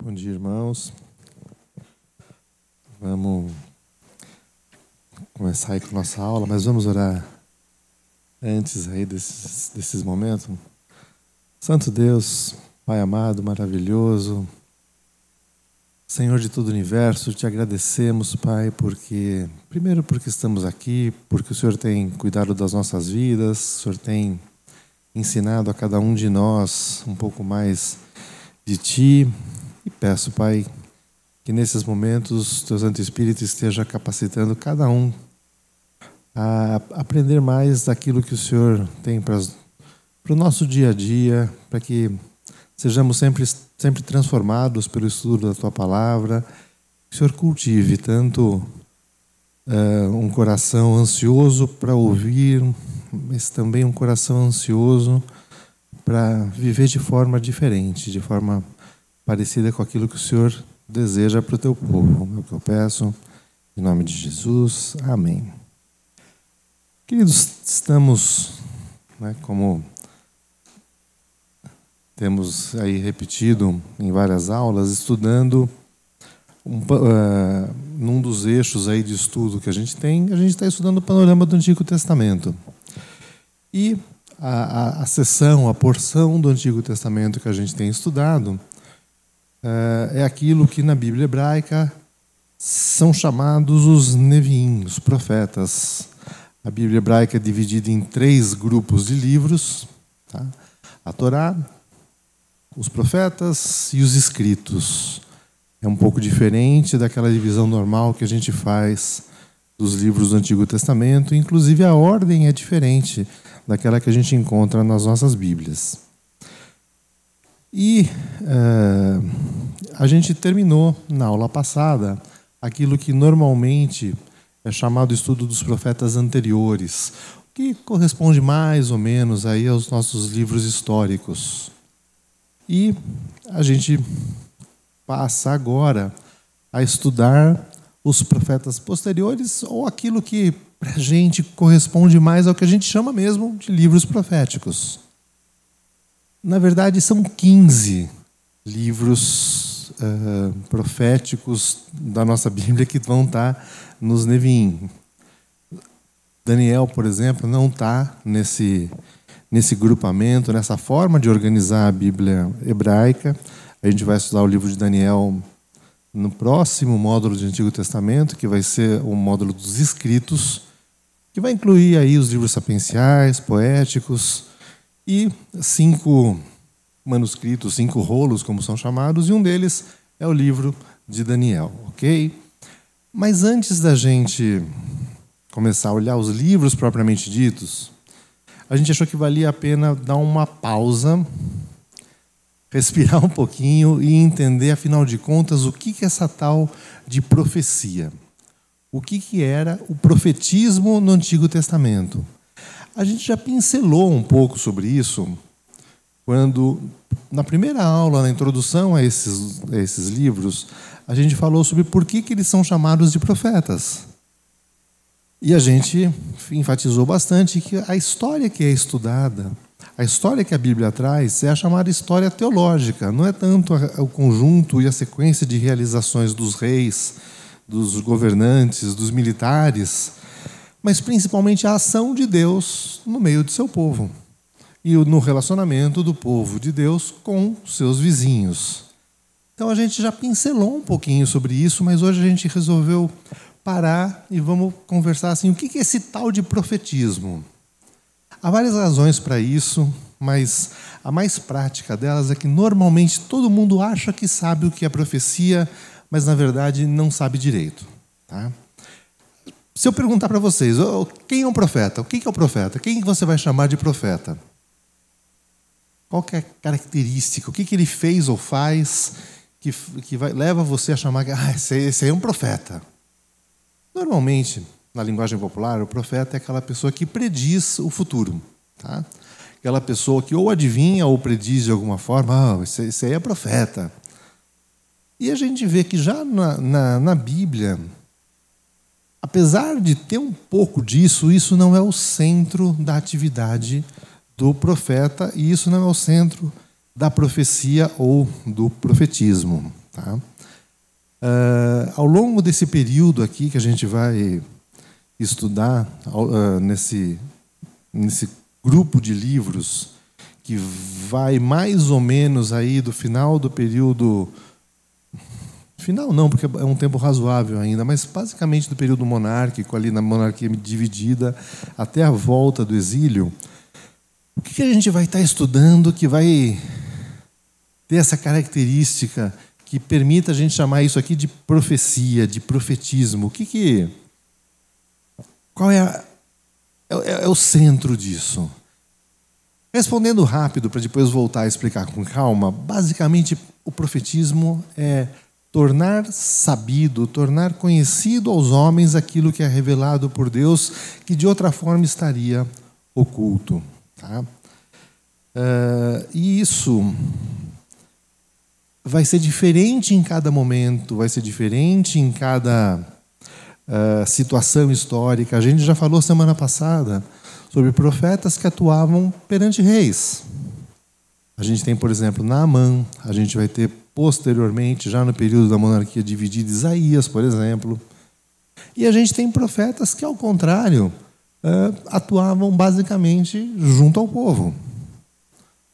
Bom dia, irmãos. Vamos começar aí com a nossa aula, mas vamos orar antes aí desses momentos. Santo Deus, Pai amado, maravilhoso, Senhor de todo o universo, te agradecemos, Pai, primeiro porque estamos aqui, porque o Senhor tem cuidado das nossas vidas, o Senhor tem ensinado a cada um de nós um pouco mais de Ti. E peço, Pai, que nesses momentos Teu Santo Espírito esteja capacitando cada um a aprender mais daquilo que o Senhor tem para o nosso dia a dia, para que sejamos sempre transformados pelo estudo da Tua Palavra. Que o Senhor cultive tanto um coração ansioso para ouvir, mas também um coração ansioso para viver de forma diferente, de forma parecida com aquilo que o Senhor deseja para o Teu povo. É o que eu peço, em nome de Jesus. Amém. Queridos, estamos, como temos aí repetido em várias aulas, estudando num dos eixos aí de estudo que a gente está estudando o panorama do Antigo Testamento. E a seção, a porção do Antigo Testamento que a gente tem estudado é aquilo que na Bíblia hebraica são chamados os Neviim, os profetas. A Bíblia hebraica é dividida em 3 grupos de livros, tá? A Torá, os profetas e os escritos. É um pouco diferente daquela divisão normal que a gente faz dos livros do Antigo Testamento, inclusive a ordem é diferente daquela que a gente encontra nas nossas Bíblias. E a gente terminou na aula passada aquilo que normalmente é chamado estudo dos profetas anteriores, que corresponde mais ou menos aí aos nossos livros históricos. E a gente passa agora a estudar os profetas posteriores, ou aquilo que para a gente corresponde mais ao que a gente chama mesmo de livros proféticos. Na verdade, são 15 livros proféticos da nossa Bíblia que vão estar nos Neviim. Daniel, por exemplo, não está nesse grupamento, nessa forma de organizar a Bíblia hebraica. A gente vai estudar o livro de Daniel no próximo módulo do Antigo Testamento, que vai ser o módulo dos escritos, que vai incluir aí os livros sapienciais, poéticos, e 5 manuscritos, 5 rolos, como são chamados, e um deles é o livro de Daniel, ok? Mas antes da gente começar a olhar os livros propriamente ditos, a gente achou que valia a pena dar uma pausa, respirar um pouquinho e entender, afinal de contas, o que é essa tal de profecia. O que era o profetismo no Antigo Testamento. A gente já pincelou um pouco sobre isso quando, na primeira aula, na introdução a esses livros, a gente falou sobre por que eles são chamados de profetas. E a gente enfatizou bastante que a história que é estudada, a história que a Bíblia traz, é a chamada história teológica. Não é tanto o conjunto e a sequência de realizações dos reis, dos governantes, dos militares, mas principalmente a ação de Deus no meio de seu povo e no relacionamento do povo de Deus com seus vizinhos. Então a gente já pincelou um pouquinho sobre isso, mas hoje a gente resolveu parar e vamos conversar assim, o que é esse tal de profetismo? Há várias razões para isso, mas a mais prática delas é que normalmente todo mundo acha que sabe o que é profecia, mas na verdade não sabe direito, tá? Se eu perguntar para vocês, quem é um profeta? O que é o profeta? Quem você vai chamar de profeta? Qual que é a característica? O que ele fez ou faz que leva você a chamar esse aí é um profeta? Normalmente, na linguagem popular, o profeta é aquela pessoa que prediz o futuro, tá? Aquela pessoa que ou adivinha ou prediz de alguma forma, esse aí é profeta. E a gente vê que já na Bíblia, apesar de ter um pouco disso, isso não é o centro da atividade do profeta e isso não é o centro da profecia ou do profetismo. tá? Ao longo desse período aqui que a gente vai estudar, nesse grupo de livros, que vai mais ou menos aí do final do período... Final não, porque é um tempo razoável ainda, mas basicamente do período monárquico, ali na monarquia dividida, até a volta do exílio. O que a gente vai estar estudando que vai ter essa característica que permita a gente chamar isso aqui de profecia, de profetismo? Qual é o centro disso? Respondendo rápido, para depois voltar a explicar com calma, basicamente o profetismo é tornar sabido, tornar conhecido aos homens aquilo que é revelado por Deus, que de outra forma estaria oculto. Tá? E isso vai ser diferente em cada momento, vai ser diferente em cada situação histórica. A gente já falou semana passada sobre profetas que atuavam perante reis. A gente tem, por exemplo, Naamã, a gente vai ter posteriormente, já no período da monarquia dividida, Isaías, por exemplo. E a gente tem profetas que, ao contrário, atuavam basicamente junto ao povo.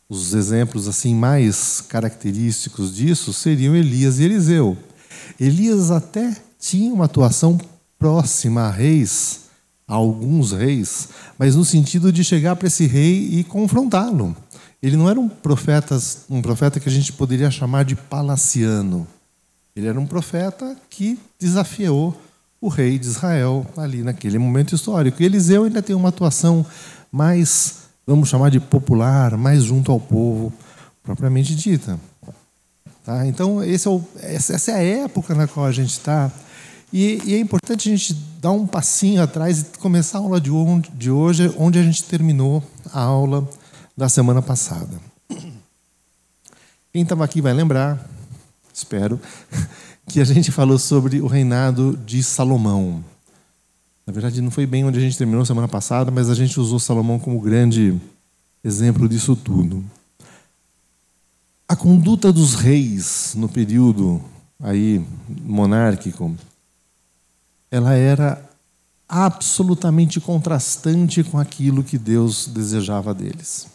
Os exemplos assim mais característicos disso seriam Elias e Eliseu. Elias até tinha uma atuação próxima a reis, a alguns reis, mas no sentido de chegar para esse rei e confrontá-lo. Ele não era um profeta que a gente poderia chamar de palaciano. Ele era um profeta que desafiou o rei de Israel ali naquele momento histórico. E Eliseu ainda tem uma atuação mais, vamos chamar de popular, mais junto ao povo, propriamente dita. Tá? Então, essa é a época na qual a gente está. E é importante a gente dar um passinho atrás e começar a aula de hoje, onde a gente terminou a aula da semana passada. Quem estava aqui vai lembrar, espero, que a gente falou sobre o reinado de Salomão. Na verdade, não foi bem onde a gente terminou semana passada, mas a gente usou Salomão como grande exemplo disso tudo. A conduta dos reis no período aí monárquico, ela era absolutamente contrastante com aquilo que Deus desejava deles.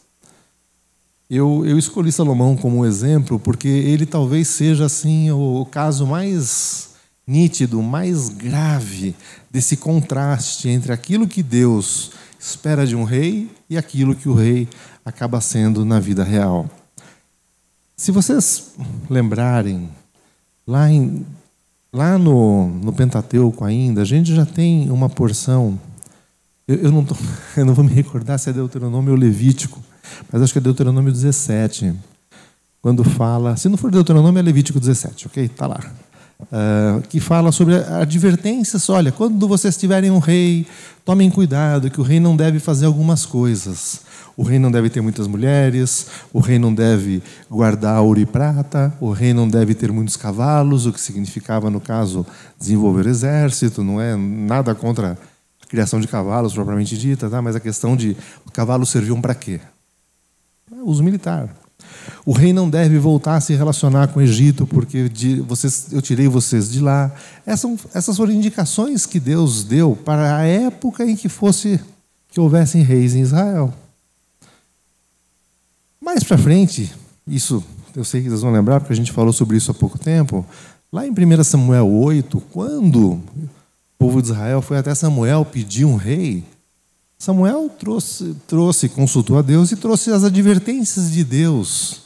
Eu escolhi Salomão como exemplo porque ele talvez seja assim o caso mais nítido, mais grave desse contraste entre aquilo que Deus espera de um rei e aquilo que o rei acaba sendo na vida real. Se vocês lembrarem, lá no Pentateuco ainda, a gente já tem uma porção, eu não vou me recordar se é Deuteronômio ou Levítico, mas acho que é Deuteronômio 17, quando fala, se não for Deuteronômio é Levítico 17, ok? Está lá. Que fala sobre advertências. Olha, quando vocês tiverem um rei, tomem cuidado que o rei não deve fazer algumas coisas. O rei não deve ter muitas mulheres, o rei não deve guardar ouro e prata, o rei não deve ter muitos cavalos, o que significava, no caso, desenvolver exército. Não é nada contra a criação de cavalos, propriamente dita, tá? Mas a questão de os cavalos serviam para quê? Uso militar. O rei não deve voltar a se relacionar com o Egito, porque eu tirei vocês de lá. Essas foram indicações que Deus deu para a época em que houvessem reis em Israel. Mais para frente, isso eu sei que vocês vão lembrar, porque a gente falou sobre isso há pouco tempo, lá em 1 Samuel 8, quando o povo de Israel foi até Samuel pedir um rei, Samuel consultou a Deus e trouxe as advertências de Deus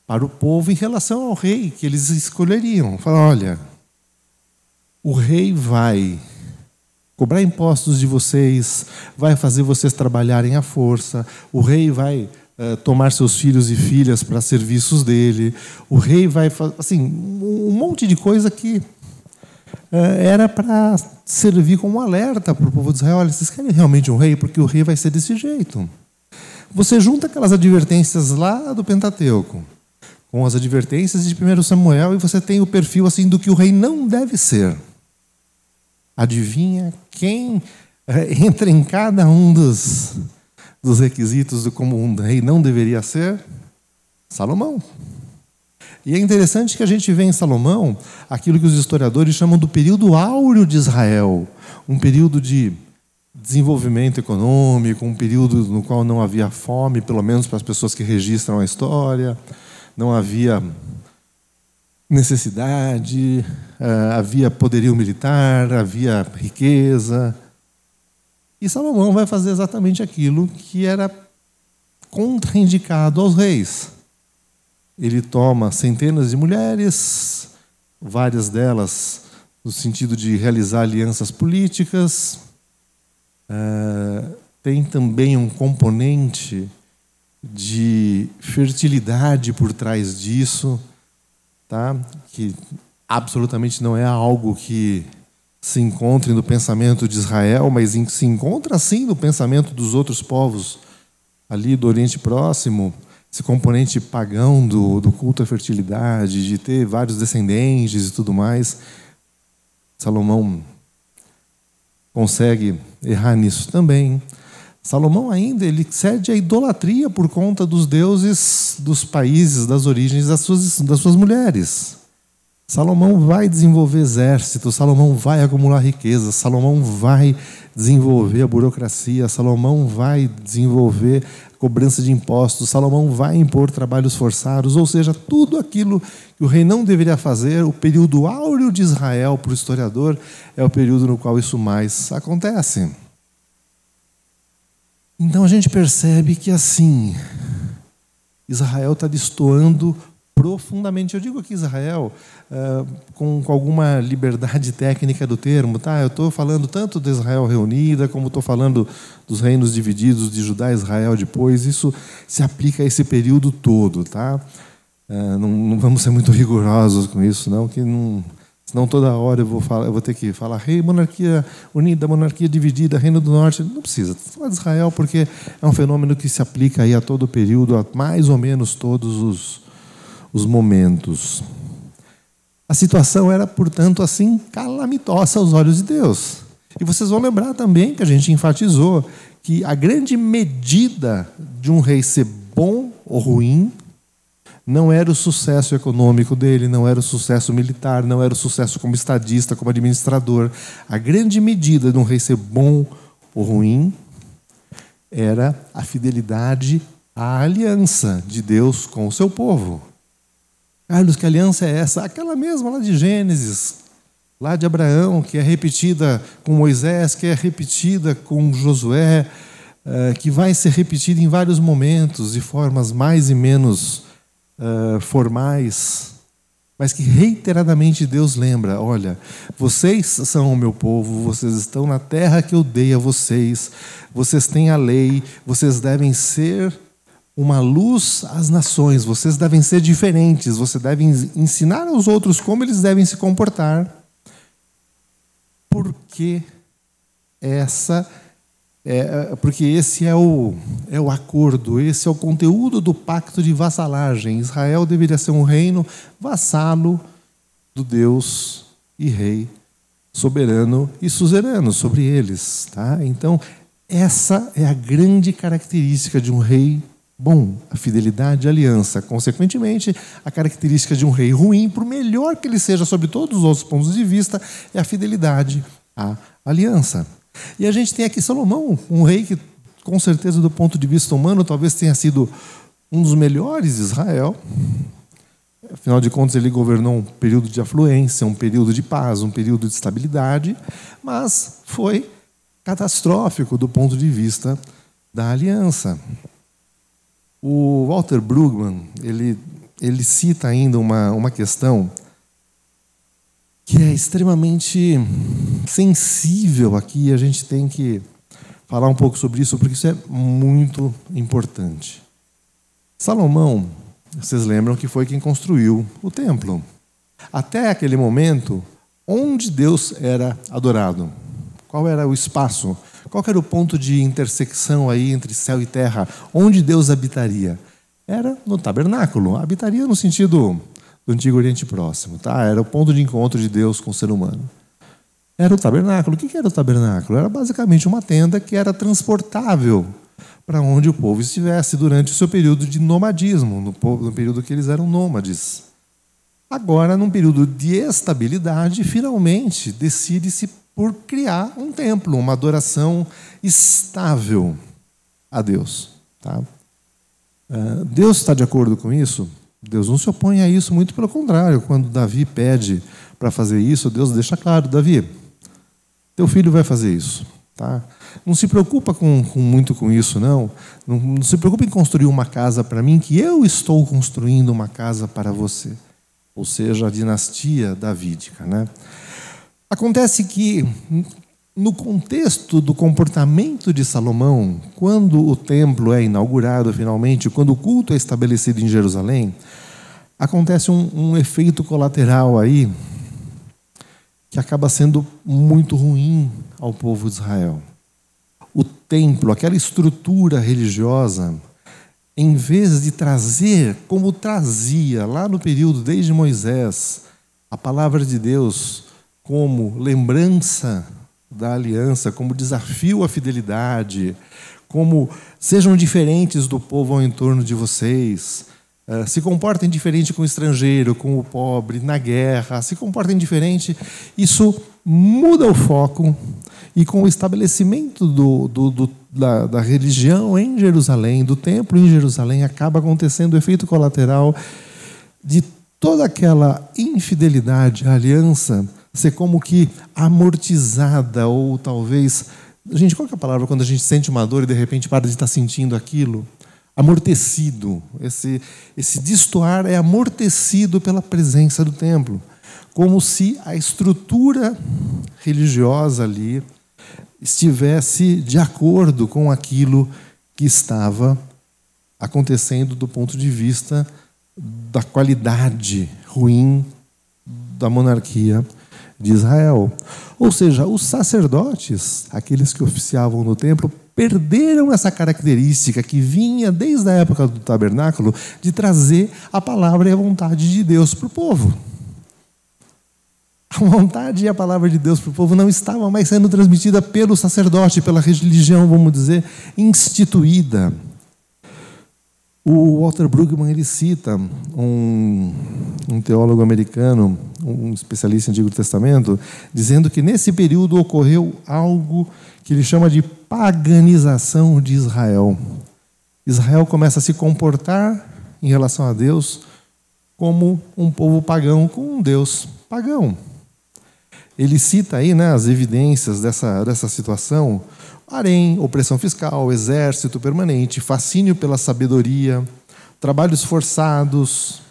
para o povo em relação ao rei que eles escolheriam. Falou: olha, o rei vai cobrar impostos de vocês, vai fazer vocês trabalharem à força, o rei vai tomar seus filhos e filhas para serviços dele, o rei vai fazer assim, um monte de coisa que era para servir como um alerta para o povo de Israel. Olha, vocês querem realmente um rei? Porque o rei vai ser desse jeito. Você junta aquelas advertências lá do Pentateuco com as advertências de 1 Samuel e você tem o perfil assim do que o rei não deve ser. Adivinha quem entra em cada um dos requisitos de como um rei não deveria ser? Salomão. E é interessante que a gente vê em Salomão aquilo que os historiadores chamam do período áureo de Israel, um período de desenvolvimento econômico, um período no qual não havia fome, pelo menos para as pessoas que registram a história, não havia necessidade, havia poderio militar, havia riqueza. E Salomão vai fazer exatamente aquilo que era contraindicado aos reis. Ele toma centenas de mulheres, várias delas no sentido de realizar alianças políticas. Tem também um componente de fertilidade por trás disso, tá? Que absolutamente não é algo que se encontre no pensamento de Israel, mas se encontra sim no pensamento dos outros povos ali do Oriente Próximo. Esse componente pagão do culto à fertilidade, de ter vários descendentes e tudo mais. Salomão consegue errar nisso também. Salomão ainda ele cede à idolatria por conta dos deuses dos países, das origens das suas mulheres. Salomão vai desenvolver exércitos, Salomão vai acumular riqueza, Salomão vai desenvolver a burocracia, Salomão vai desenvolver cobrança de impostos, Salomão vai impor trabalhos forçados, ou seja, tudo aquilo que o rei não deveria fazer. O período áureo de Israel, para o historiador, é o período no qual isso mais acontece. Então a gente percebe que assim, Israel está destoando profundamente. Eu digo aqui Israel com alguma liberdade técnica do termo, tá? Eu estou falando tanto de Israel reunida, como estou falando dos reinos divididos de Judá e Israel depois. Isso se aplica a esse período todo, tá? Não vamos ser muito rigorosos com isso, não, que não, senão toda hora eu vou ter que falar rei, monarquia unida, monarquia dividida, reino do norte. Não precisa falar de Israel, porque é um fenômeno que se aplica aí a todo o período, a mais ou menos todos os momentos. A situação era, portanto, assim, calamitosa aos olhos de Deus. E vocês vão lembrar também que a gente enfatizou que a grande medida de um rei ser bom ou ruim não era o sucesso econômico dele, não era o sucesso militar, não era o sucesso como estadista, como administrador. A grande medida de um rei ser bom ou ruim era a fidelidade à aliança de Deus com o seu povo. Carlos, que aliança é essa? Aquela mesma lá de Gênesis, lá de Abraão, que é repetida com Moisés, que é repetida com Josué, que vai ser repetida em vários momentos, de formas mais e menos formais, mas que reiteradamente Deus lembra: olha, vocês são o meu povo, vocês estão na terra que eu dei a vocês, vocês têm a lei, vocês devem ser uma luz às nações, vocês devem ser diferentes, vocês devem ensinar aos outros como eles devem se comportar, porque esse é o acordo, esse é o conteúdo do pacto de vassalagem. Israel deveria ser um reino vassalo do Deus e rei soberano e suzerano sobre eles, tá? Então, essa é a grande característica de um rei bom, a fidelidade à aliança. Consequentemente, a característica de um rei ruim, por melhor que ele seja sob todos os outros pontos de vista, é a fidelidade à aliança. E a gente tem aqui Salomão, um rei que, com certeza, do ponto de vista humano, talvez tenha sido um dos melhores de Israel. Afinal de contas, ele governou um período de afluência, um período de paz, um período de estabilidade, mas foi catastrófico do ponto de vista da aliança. O Walter Brueggemann, ele cita ainda uma questão que é extremamente sensível aqui. A gente tem que falar um pouco sobre isso, porque isso é muito importante. Salomão, vocês lembram que foi quem construiu o templo. Até aquele momento, onde Deus era adorado? Qual era o espaço? Qual era o ponto de intersecção aí entre céu e terra? Onde Deus habitaria? Era no tabernáculo. Habitaria no sentido do Antigo Oriente Próximo, tá? Era o ponto de encontro de Deus com o ser humano. Era o tabernáculo. O que era o tabernáculo? Era basicamente uma tenda que era transportável para onde o povo estivesse durante o seu período de nomadismo, no período que eles eram nômades. Agora, num período de estabilidade, finalmente decide-se por criar um templo, uma adoração estável a Deus. Tá? Deus está de acordo com isso? Deus não se opõe a isso, muito pelo contrário. Quando Davi pede para fazer isso, Deus deixa claro: Davi, teu filho vai fazer isso. Tá? Não se preocupa muito com isso, não. Não se preocupa em construir uma casa para mim, que eu estou construindo uma casa para você. Ou seja, a dinastia davídica. Né? Acontece que, no contexto do comportamento de Salomão, quando o templo é inaugurado finalmente, quando o culto é estabelecido em Jerusalém, acontece um efeito colateral aí que acaba sendo muito ruim ao povo de Israel. O templo, aquela estrutura religiosa, em vez de trazer, como trazia lá no período desde Moisés, a palavra de Deus como lembrança da aliança, como desafio à fidelidade, como sejam diferentes do povo ao entorno de vocês, se comportem diferente com o estrangeiro, com o pobre, na guerra, se comportem diferente. Isso muda o foco, e com o estabelecimento da religião em Jerusalém, do templo em Jerusalém, acaba acontecendo o efeito colateral de toda aquela infidelidade à aliança ser como que amortizada, ou talvez... Gente, qual que é a palavra quando a gente sente uma dor e de repente para de estar sentindo aquilo? Amortecido. Esse destoar é amortecido pela presença do templo. Como se a estrutura religiosa ali estivesse de acordo com aquilo que estava acontecendo do ponto de vista da qualidade ruim da monarquia de Israel. Ou seja, os sacerdotes, aqueles que oficiavam no templo, perderam essa característica que vinha desde a época do tabernáculo de trazer a palavra e a vontade de Deus para o povo. A vontade e a palavra de Deus para o povo não estava mais sendo transmitida pelo sacerdote, pela religião, vamos dizer, instituída. O Walter Brueggemann, ele cita um teólogo americano, um especialista em Antigo Testamento, dizendo que nesse período ocorreu algo que ele chama de paganização de Israel. Israel começa a se comportar em relação a Deus como um povo pagão com um Deus pagão. Ele cita aí, né, as evidências dessa situação: harém, opressão fiscal, exército permanente, fascínio pela sabedoria, trabalhos forçados.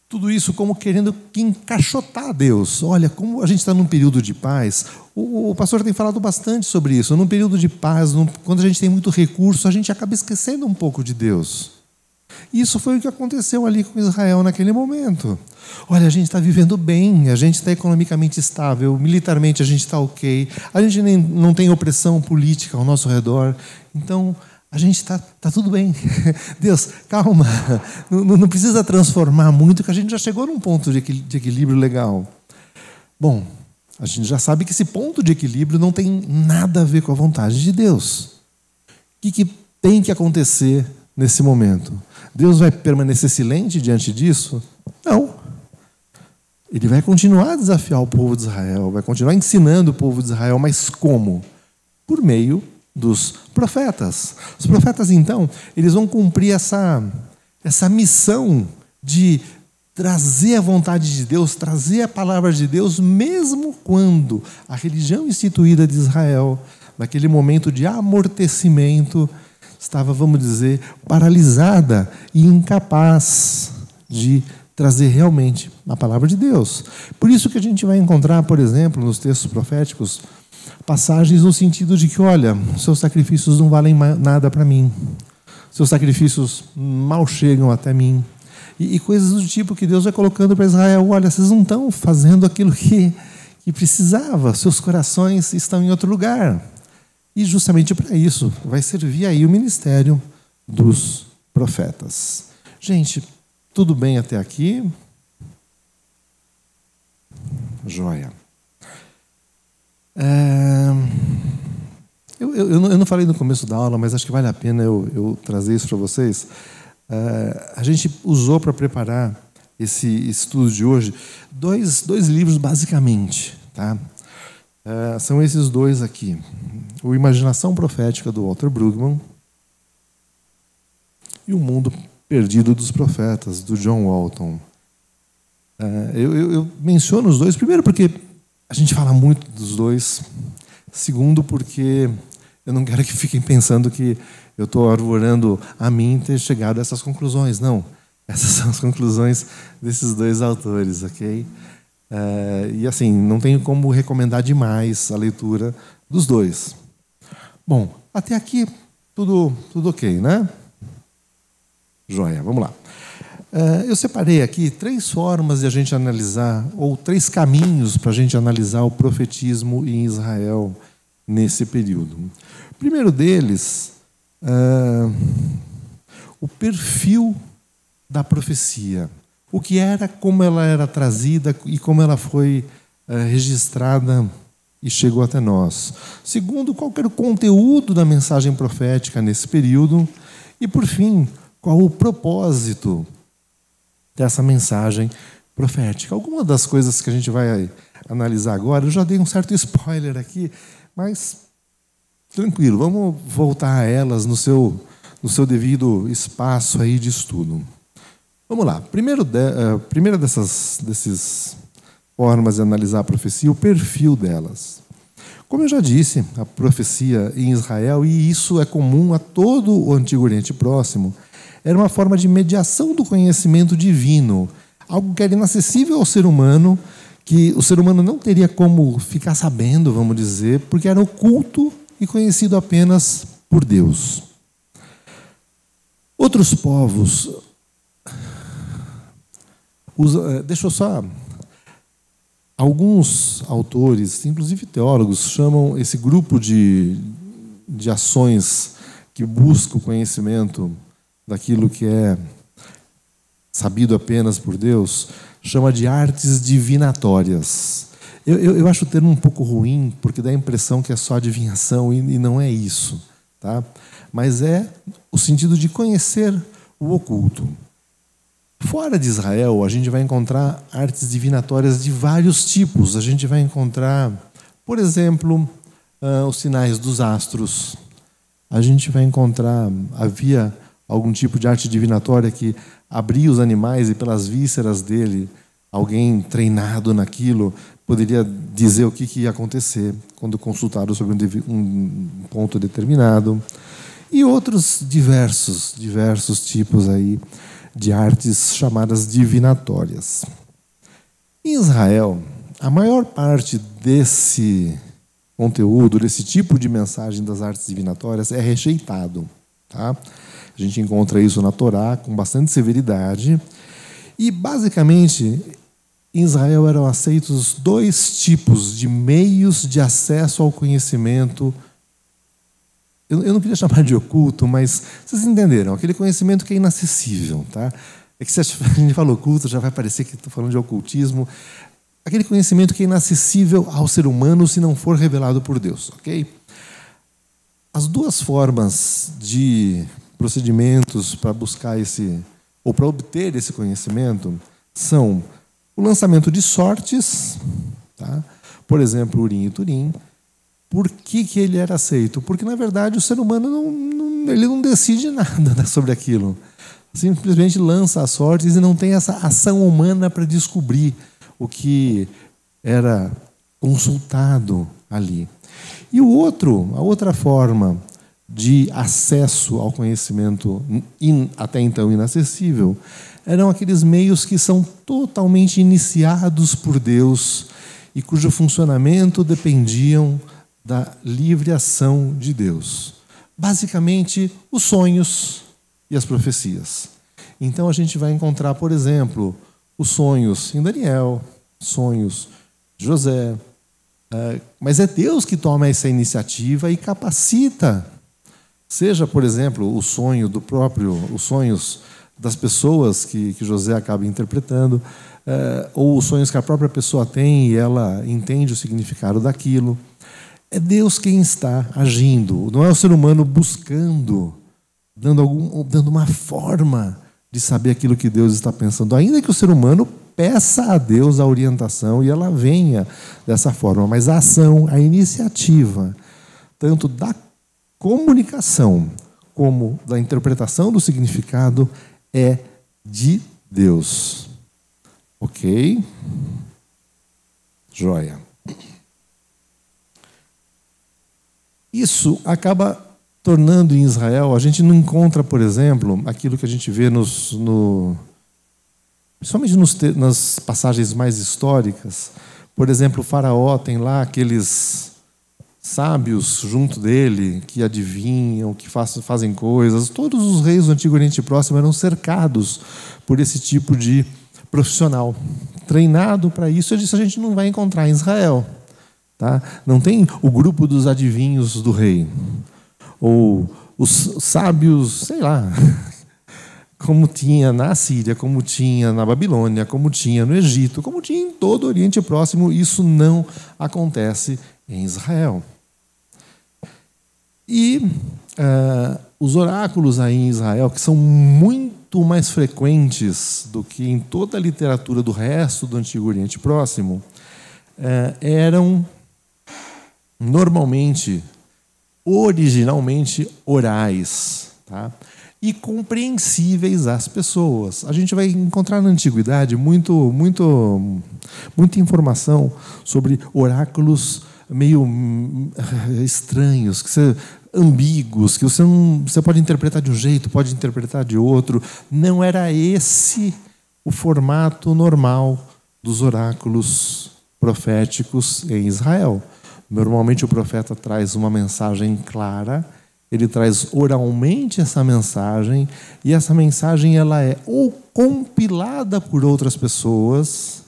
Tudo isso como querendo encaixotar Deus. Olha, como a gente está num período de paz. O pastor tem falado bastante sobre isso. Num período de paz, quando a gente tem muito recurso, a gente acaba esquecendo um pouco de Deus. Isso foi o que aconteceu ali com Israel naquele momento. Olha, a gente está vivendo bem, a gente está economicamente estável, militarmente a gente está ok, a gente não tem opressão política ao nosso redor, então a gente está tudo bem. Deus, calma, não precisa transformar muito, que a gente já chegou num ponto de equilíbrio legal. Bom, a gente já sabe que esse ponto de equilíbrio não tem nada a ver com a vontade de Deus. O que tem que acontecer nesse momento? Deus vai permanecer silente diante disso? Não. Ele vai continuar a desafiar o povo de Israel, vai continuar ensinando o povo de Israel, mas como? Por meio dos profetas. Os profetas, então, eles vão cumprir essa missão de trazer a vontade de Deus, trazer a palavra de Deus, mesmo quando a religião instituída de Israel, naquele momento de amortecimento, estava, vamos dizer, paralisada e incapaz de trazer realmente a palavra de Deus. Por isso que a gente vai encontrar, por exemplo, nos textos proféticos, passagens no sentido de que, olha, seus sacrifícios não valem nada para mim, seus sacrifícios mal chegam até mim, e coisas do tipo que Deus vai colocando para Israel: olha, vocês não estão fazendo aquilo que precisava, seus corações estão em outro lugar. E justamente para isso vai servir aí o ministério dos profetas. Gente, tudo bem até aqui? Joia. Eu não falei no começo da aula, mas acho que vale a pena eu trazer isso para vocês. A gente usou para preparar esse estudo de hoje, dois livros basicamente, tá? São esses dois aqui. O Imaginação Profética, do Walter Brueggemann, e O Mundo Perdido dos Profetas, do John Walton. Eu menciono os dois, primeiro porque a gente fala muito dos dois, segundo porque eu não quero que fiquem pensando que eu estou arvorando a mim ter chegado a essas conclusões. Não, essas são as conclusões desses dois autores, ok? E assim, não tenho como recomendar demais a leitura dos dois. Bom, até aqui tudo ok, né? Joia, vamos lá. Eu separei aqui 3 formas de a gente analisar, ou 3 caminhos para a gente analisar o profetismo em Israel nesse período. O primeiro deles, o perfil da profecia. O que era, como ela era trazida e como ela foi registrada e chegou até nós. Segundo, qual era o conteúdo da mensagem profética nesse período. E, por fim, qual o propósito dessa mensagem profética. Algumas das coisas que a gente vai analisar agora, eu já dei um certo spoiler aqui, mas tranquilo, vamos voltar a elas no seu devido espaço aí de estudo. Vamos lá. Primeira dessas formas de analisar a profecia, o perfil delas. Como eu já disse, a profecia em Israel, e isso é comum a todo o Antigo Oriente Próximo, era uma forma de mediação do conhecimento divino, algo que era inacessível ao ser humano, que o ser humano não teria como ficar sabendo, vamos dizer, porque era oculto e conhecido apenas por Deus. Outros povos... Deixa eu só... Alguns autores, inclusive teólogos, chamam esse grupo de ações que buscam o conhecimento daquilo que é sabido apenas por Deus, chama de artes divinatórias. Eu acho o termo um pouco ruim, porque dá a impressão que é só adivinhação, e não é isso, tá? Mas é o sentido de conhecer o oculto. Fora de Israel, a gente vai encontrar artes divinatórias de vários tipos. A gente vai encontrar, por exemplo, os sinais dos astros. A gente vai encontrar, havia algum tipo de arte divinatória que abria os animais e pelas vísceras dele, alguém treinado naquilo poderia dizer o que ia acontecer quando consultado sobre um ponto determinado. E outros diversos tipos aí de artes chamadas divinatórias. Em Israel, a maior parte desse conteúdo, desse tipo de mensagem das artes divinatórias é rejeitado, tá? A gente encontra isso na Torá com bastante severidade. E, basicamente, em Israel eram aceitos 2 tipos de meios de acesso ao conhecimento. Eu não queria chamar de oculto, mas vocês entenderam. Aquele conhecimento que é inacessível. Tá? É que se a gente fala oculto, já vai parecer que estou falando de ocultismo. Aquele conhecimento que é inacessível ao ser humano se não for revelado por Deus. Okay? As 2 formas de procedimentos para buscar ou para obter esse conhecimento são o lançamento de sortes, tá? Por exemplo, Urim e Turim. Por que ele era aceito? Porque, na verdade, o ser humano ele não decide nada sobre aquilo. Simplesmente lança as sortes e não tem essa ação humana para descobrir o que era consultado ali. E a outra forma de acesso ao conhecimento até então inacessível eram aqueles meios que são totalmente iniciados por Deus e cujo funcionamento dependiam da livre ação de Deus. Basicamente, os sonhos e as profecias. Então a gente vai encontrar, por exemplo, os sonhos em Daniel, sonhos de José. Mas é Deus que toma essa iniciativa e capacita. Seja, por exemplo, os sonhos das pessoas que José acaba interpretando, ou os sonhos que a própria pessoa tem e ela entende o significado daquilo. É Deus quem está agindo, não é o ser humano buscando, dando uma forma de saber aquilo que Deus está pensando, ainda que o ser humano peça a Deus a orientação e ela venha dessa forma, mas a ação, a iniciativa, tanto da comunicação como da interpretação do significado, é de Deus. Ok? Joia. Isso acaba tornando em Israel, a gente não encontra, por exemplo, aquilo que a gente vê principalmente nas passagens mais históricas. Por exemplo, o faraó tem lá aqueles sábios junto dele, que adivinham, que fazem coisas. Todos os reis do Antigo Oriente Próximo eram cercados por esse tipo de profissional, treinado para isso. Isso a gente não vai encontrar em Israel. Tá? Não tem o grupo dos adivinhos do rei, ou os sábios, sei lá, como tinha na Assíria, como tinha na Babilônia, como tinha no Egito, como tinha em todo o Oriente Próximo. Isso não acontece em Israel. E os oráculos aí em Israel, que são muito mais frequentes do que em toda a literatura do resto do Antigo Oriente Próximo, eram normalmente, originalmente, orais, tá? E compreensíveis às pessoas. A gente vai encontrar na Antiguidade muita informação sobre oráculos meio estranhos, ambíguos, que você pode interpretar de um jeito, pode interpretar de outro. Não era esse o formato normal dos oráculos proféticos em Israel. Normalmente o profeta traz uma mensagem clara, ele traz oralmente essa mensagem, e essa mensagem ela é ou compilada por outras pessoas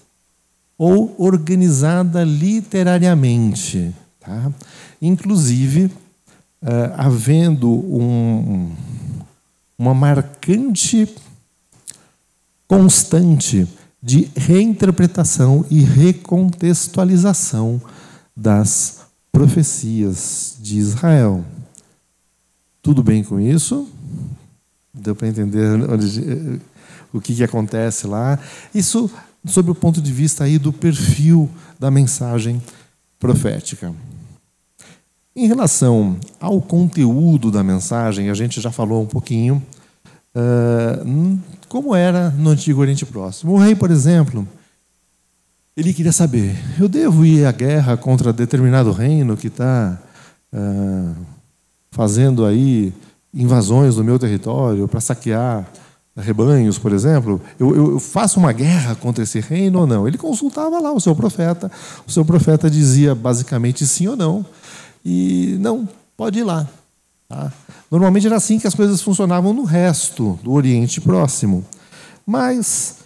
ou organizada literariamente. Tá? Inclusive, havendo uma marcante constante de reinterpretação e recontextualização das profecias de Israel. Tudo bem com isso? Deu para entender o que acontece lá? Isso sob o ponto de vista aí do perfil da mensagem profética. Em relação ao conteúdo da mensagem, a gente já falou um pouquinho como era no Antigo Oriente Próximo. O rei, por exemplo, ele queria saber: eu devo ir à guerra contra determinado reino que está fazendo aí invasões no meu território para saquear rebanhos, por exemplo? Eu faço uma guerra contra esse reino ou não? Ele consultava lá o seu profeta dizia basicamente sim ou não, e não, pode ir lá. Tá? Normalmente era assim que as coisas funcionavam no resto do Oriente Próximo. Mas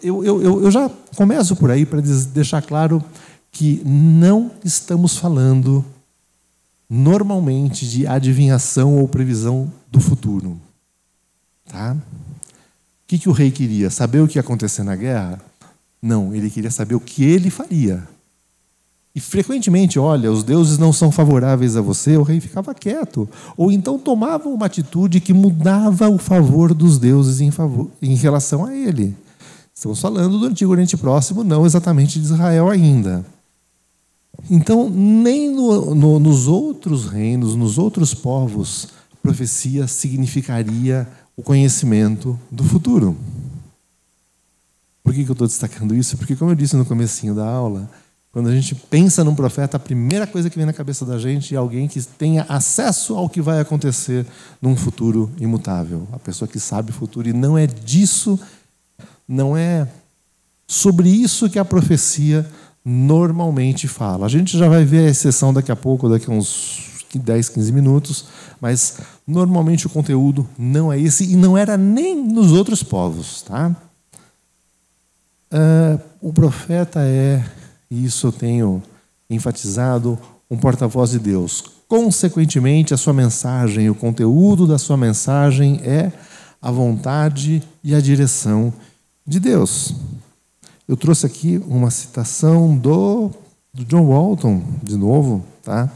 eu já começo por aí para deixar claro que não estamos falando normalmente de adivinhação ou previsão do futuro. Tá? O que o rei queria? Saber o que ia acontecer na guerra? Não, ele queria saber o que ele faria. E frequentemente, olha, os deuses não são favoráveis a você, o rei ficava quieto. Ou então tomava uma atitude que mudava o favor dos deuses em relação a ele. Estamos falando do Antigo Oriente Próximo, não exatamente de Israel ainda. Então, nem nos outros reinos, nos outros povos, profecia significaria o conhecimento do futuro. Por que eu estou destacando isso? Porque, como eu disse no comecinho da aula, quando a gente pensa num profeta, a primeira coisa que vem na cabeça da gente é alguém que tenha acesso ao que vai acontecer num futuro imutável. A pessoa que sabe o futuro, e não é sobre isso que a profecia normalmente fala. A gente já vai ver a exceção daqui a pouco, daqui a uns 10, 15 minutos, mas normalmente o conteúdo não é esse, e não era nem nos outros povos. Tá? O profeta e isso eu tenho enfatizado, um porta-voz de Deus. Consequentemente, a sua mensagem, o conteúdo da sua mensagem é a vontade e a direção de Deus. Eu trouxe aqui uma citação do John Walton, de novo, tá?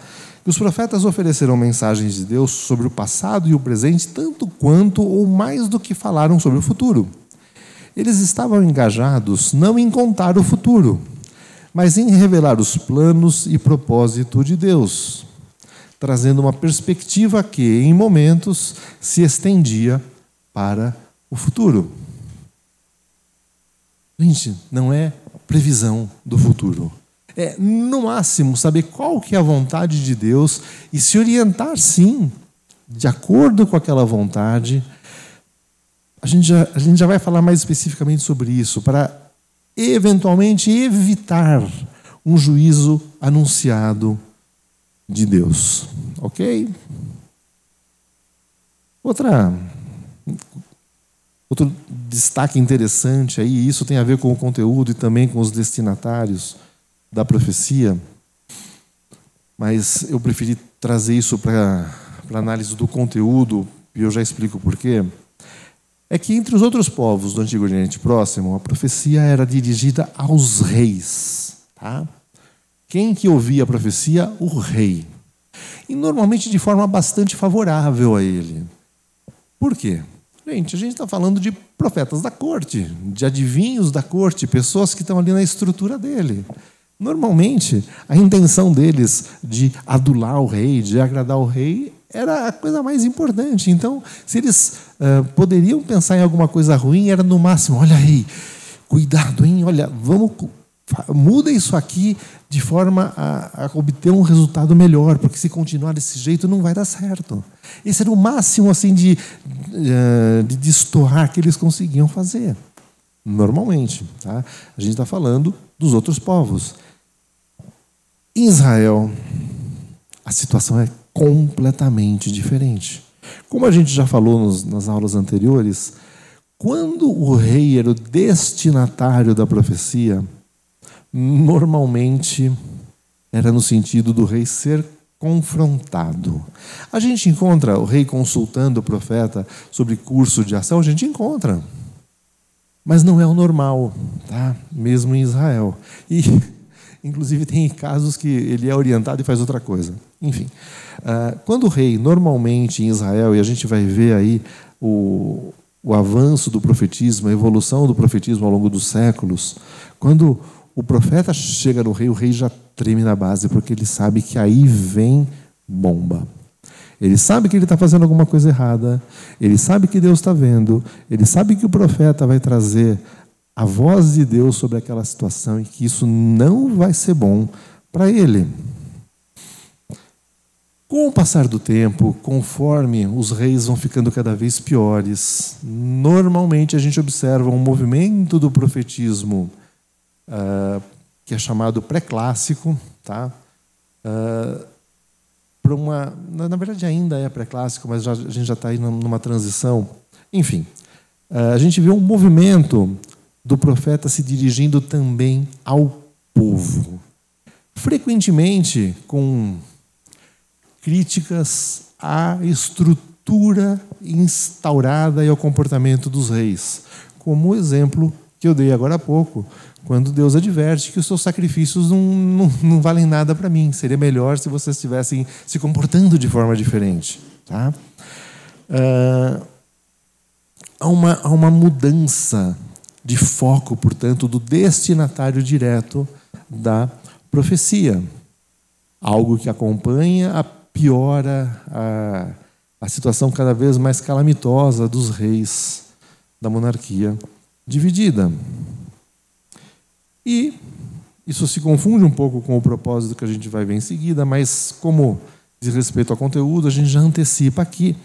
que os profetas ofereceram mensagens de Deus sobre o passado e o presente, tanto quanto ou mais do que falaram sobre o futuro. Eles estavam engajados não em contar o futuro, mas em revelar os planos e propósito de Deus, trazendo uma perspectiva que, em momentos, se estendia para o futuro. Gente, não é previsão do futuro. É, no máximo, saber qual que é a vontade de Deus e se orientar, sim, de acordo com aquela vontade. A gente já vai falar mais especificamente sobre isso, para eventualmente evitar um juízo anunciado de Deus. Ok? Outro destaque interessante aí, isso tem a ver com o conteúdo e também com os destinatários da profecia, mas eu preferi trazer isso para análise do conteúdo, e eu já explico por quê. É que entre os outros povos do Antigo Oriente Próximo, a profecia era dirigida aos reis. Tá? Quem que ouvia a profecia? O rei. E normalmente de forma bastante favorável a ele. Por quê? Gente, a gente está falando de profetas da corte, de adivinhos da corte, pessoas que estão ali na estrutura dele. Normalmente, a intenção deles de adular o rei, de agradar o rei, era a coisa mais importante. Então, se eles poderiam pensar em alguma coisa ruim, era no máximo, olha rei, cuidado, hein? Olha, muda isso aqui de forma a obter um resultado melhor, porque se continuar desse jeito não vai dar certo. Esse era o máximo assim, de destoar que eles conseguiam fazer. Normalmente. Tá? A gente está falando dos outros povos. Em Israel, a situação é completamente diferente. Como a gente já falou nas aulas anteriores, quando o rei era o destinatário da profecia, normalmente era no sentido do rei ser confrontado. A gente encontra o rei consultando o profeta sobre curso de ação, a gente encontra. Mas não é o normal, tá? Mesmo em Israel. E, inclusive, tem casos que ele é orientado e faz outra coisa. Enfim, quando o rei, normalmente em Israel, e a gente vai ver aí o avanço do profetismo, a evolução do profetismo ao longo dos séculos, quando o profeta chega no rei, o rei já treme na base, porque ele sabe que aí vem bomba. Ele sabe que ele está fazendo alguma coisa errada, ele sabe que Deus está vendo, ele sabe que o profeta vai trazer a voz de Deus sobre aquela situação e que isso não vai ser bom para ele. Com o passar do tempo, conforme os reis vão ficando cada vez piores, normalmente a gente observa um movimento do profetismo que é chamado pré-clássico, tá? Na verdade ainda é pré-clássico, mas a gente já está aí numa transição. Enfim, a gente vê um movimento do profeta se dirigindo também ao povo, frequentemente com críticas à estrutura instaurada e ao comportamento dos reis, como o exemplo que eu dei agora há pouco, quando Deus adverte que os seus sacrifícios não valem nada para mim. Seria melhor se vocês estivessem se comportando de forma diferente. Tá? Há uma mudança de foco, portanto, do destinatário direto da profecia. Algo que acompanha, piora a situação cada vez mais calamitosa dos reis da monarquia dividida. E isso se confunde um pouco com o propósito que a gente vai ver em seguida, mas como diz respeito ao conteúdo, a gente já antecipa aqui.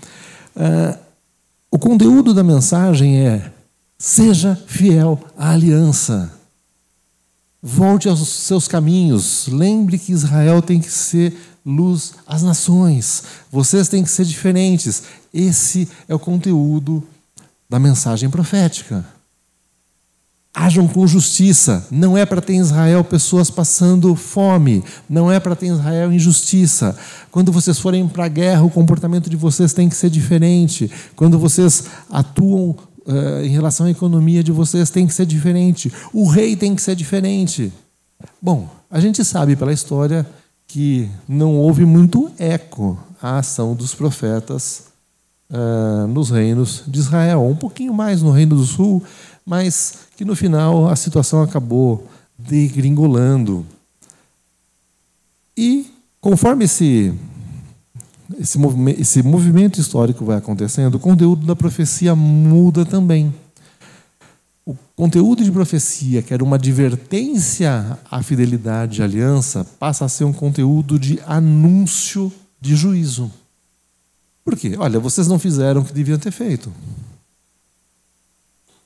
O conteúdo da mensagem é: seja fiel à aliança. Volte aos seus caminhos. Lembre que Israel tem que ser luz às nações. Vocês têm que ser diferentes. Esse é o conteúdo da mensagem profética. Hajam com justiça. Não é para ter em Israel pessoas passando fome. Não é para ter em Israel injustiça. Quando vocês forem para a guerra, o comportamento de vocês tem que ser diferente. Quando vocês atuam em relação à economia de vocês, tem que ser diferente. O rei tem que ser diferente. Bom, a gente sabe pela história que não houve muito eco à ação dos profetas nos reinos de Israel. Um pouquinho mais no Reino do Sul, mas que no final a situação acabou degringolando. E conforme esse movimento histórico vai acontecendo, o conteúdo da profecia muda também. O conteúdo de profecia, que era uma advertência à fidelidade e aliança, passa a ser um conteúdo de anúncio de juízo. Por quê? Olha, vocês não fizeram o que deviam ter feito.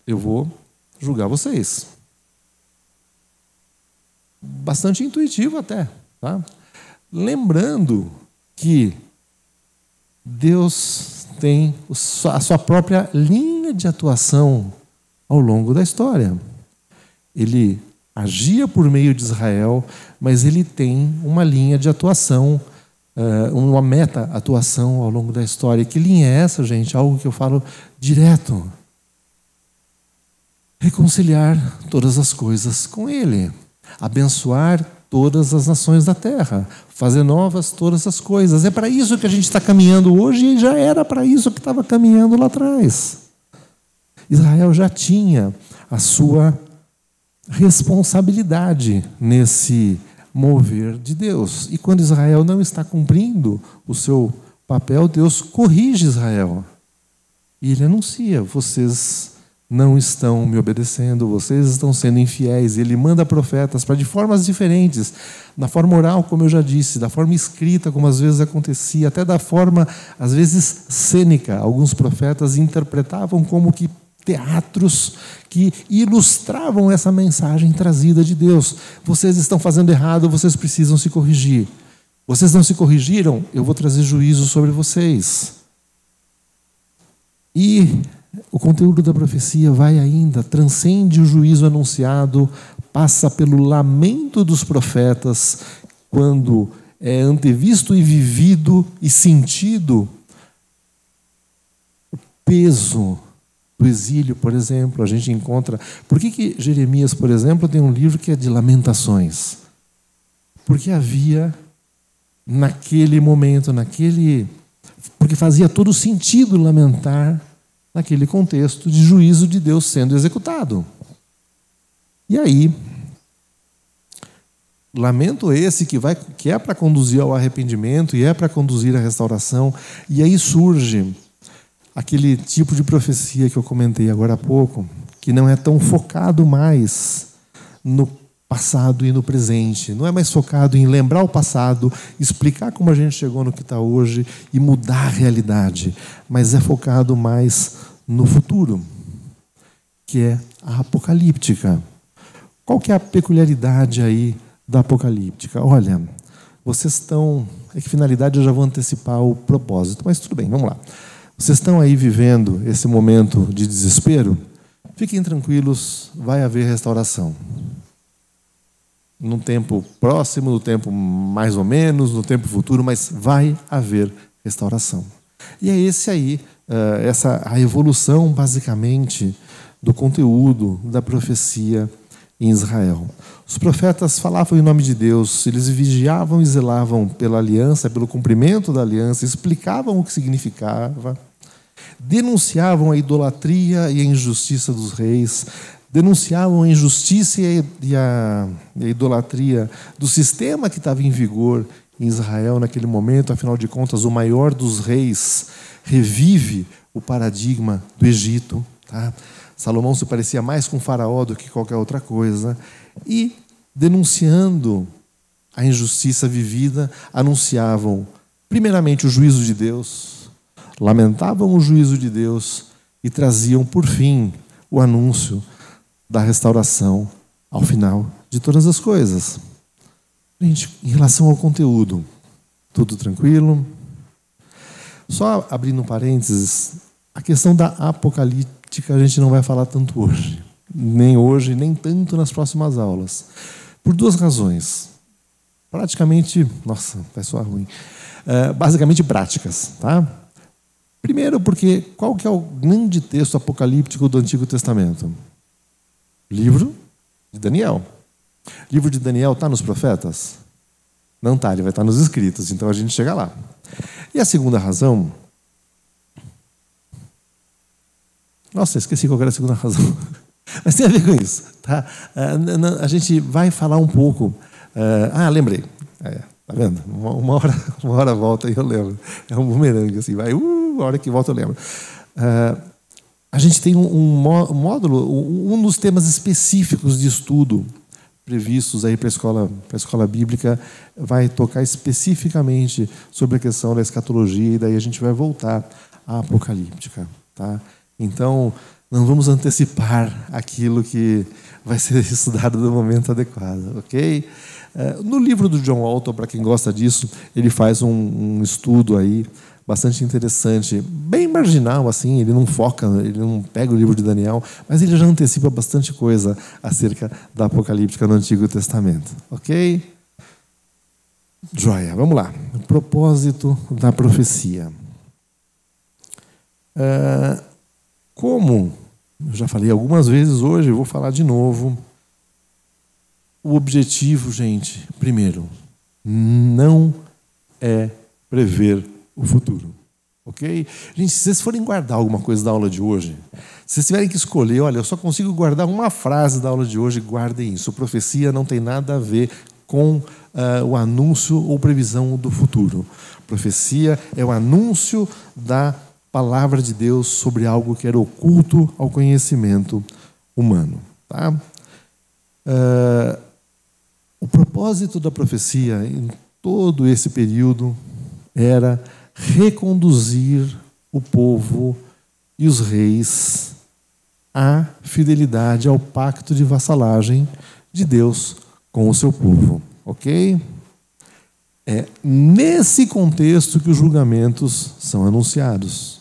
Eu vou julgar vocês. Bastante intuitivo até, tá? Lembrando que Deus tem a sua própria linha de atuação ao longo da história. Ele agia por meio de Israel, mas ele tem uma linha de atuação, uma meta-atuação ao longo da história. Que linha é essa, gente? Algo que eu falo direto. Reconciliar todas as coisas com Ele. Abençoar todas as nações da terra. Fazer novas todas as coisas. É para isso que a gente está caminhando hoje e já era para isso que estava caminhando lá atrás. Israel já tinha a sua responsabilidade nesse mover de Deus. E quando Israel não está cumprindo o seu papel, Deus corrige Israel. E ele anuncia: vocês não estão me obedecendo, vocês estão sendo infiéis. Ele manda profetas para, de formas diferentes, na forma oral, como eu já disse, da forma escrita, como às vezes acontecia, até da forma, às vezes, cênica. Alguns profetas interpretavam como que teatros que ilustravam essa mensagem trazida de Deus. Vocês estão fazendo errado, vocês precisam se corrigir. Vocês não se corrigiram, eu vou trazer juízo sobre vocês. E o conteúdo da profecia vai ainda, transcende o juízo anunciado, passa pelo lamento dos profetas, quando é antevisto e vivido e sentido o peso do exílio, por exemplo. A gente encontra... Por que Jeremias, por exemplo, tem um livro que é de lamentações? Porque havia, naquele momento, porque fazia todo sentido lamentar naquele contexto de juízo de Deus sendo executado. E aí, lamento esse que é para conduzir ao arrependimento e é para conduzir à restauração. E aí surge aquele tipo de profecia que eu comentei agora há pouco, que não é tão focado mais no passado e no presente. Não é mais focado em lembrar o passado, explicar como a gente chegou no que está hoje e mudar a realidade, mas é focado mais no futuro, que é a apocalíptica. Qual que é a peculiaridade aí da apocalíptica? Olha, vocês estão... É que finalidade eu já vou antecipar o propósito, mas tudo bem, vamos lá. Vocês estão aí vivendo esse momento de desespero? Fiquem tranquilos, vai haver restauração. No tempo próximo, no tempo mais ou menos, no tempo futuro, mas vai haver restauração. E é esse aí, a evolução, basicamente, do conteúdo da profecia em Israel. Os profetas falavam em nome de Deus, eles vigiavam e zelavam pela aliança, pelo cumprimento da aliança, explicavam o que significava, denunciavam a idolatria e a injustiça dos reis, denunciavam a injustiça e a idolatria do sistema que estava em vigor em Israel naquele momento. Afinal de contas, o maior dos reis revive o paradigma do Egito. Tá? Salomão se parecia mais com Faraó do que qualquer outra coisa. E, denunciando a injustiça vivida, anunciavam, primeiramente, o juízo de Deus, lamentavam o juízo de Deus e traziam, por fim, o anúncio da restauração ao final de todas as coisas. Gente, em relação ao conteúdo, tudo tranquilo? Só abrindo um parênteses, a questão da apocalíptica a gente não vai falar tanto hoje, nem tanto nas próximas aulas, por duas razões. Praticamente, nossa, vai soar ruim, basicamente práticas, tá? Primeiro, porque qual que é o grande texto apocalíptico do Antigo Testamento? Livro de Daniel. Livro de Daniel está nos profetas? Não está, ele vai estar nos escritos, então a gente chega lá. E a segunda razão... Nossa, esqueci qual era a segunda razão. Mas tem a ver com isso. Tá? A gente vai falar um pouco... lembrei. Tá vendo? Uma hora volta e eu lembro. É um bumerangue, assim, vai, a hora que volta eu lembro. A gente tem um módulo, um dos temas específicos de estudo previstos aí para a escola bíblica vai tocar especificamente sobre a questão da escatologia, e daí a gente vai voltar à apocalíptica. Tá? Então, não vamos antecipar aquilo que vai ser estudado no momento adequado, ok? No livro do John Walton, para quem gosta disso, ele faz um estudo aí bastante interessante, bem marginal, assim, ele não foca, ele não pega o livro de Daniel, mas ele já antecipa bastante coisa acerca da apocalíptica no Antigo Testamento, ok? Joia, vamos lá. O propósito da profecia. Como eu já falei algumas vezes hoje, eu vou falar de novo. O objetivo, gente, primeiro, não é prever o futuro. Ok? Gente, se vocês forem guardar alguma coisa da aula de hoje, se vocês tiverem que escolher, olha, eu só consigo guardar uma frase da aula de hoje, guardem isso. Profecia não tem nada a ver com o anúncio ou previsão do futuro. Profecia é o anúncio da palavra de Deus sobre algo que era oculto ao conhecimento humano. Tá? O propósito da profecia em todo esse período era reconduzir o povo e os reis à fidelidade ao pacto de vassalagem de Deus com o seu povo. Ok? É nesse contexto que os julgamentos são anunciados.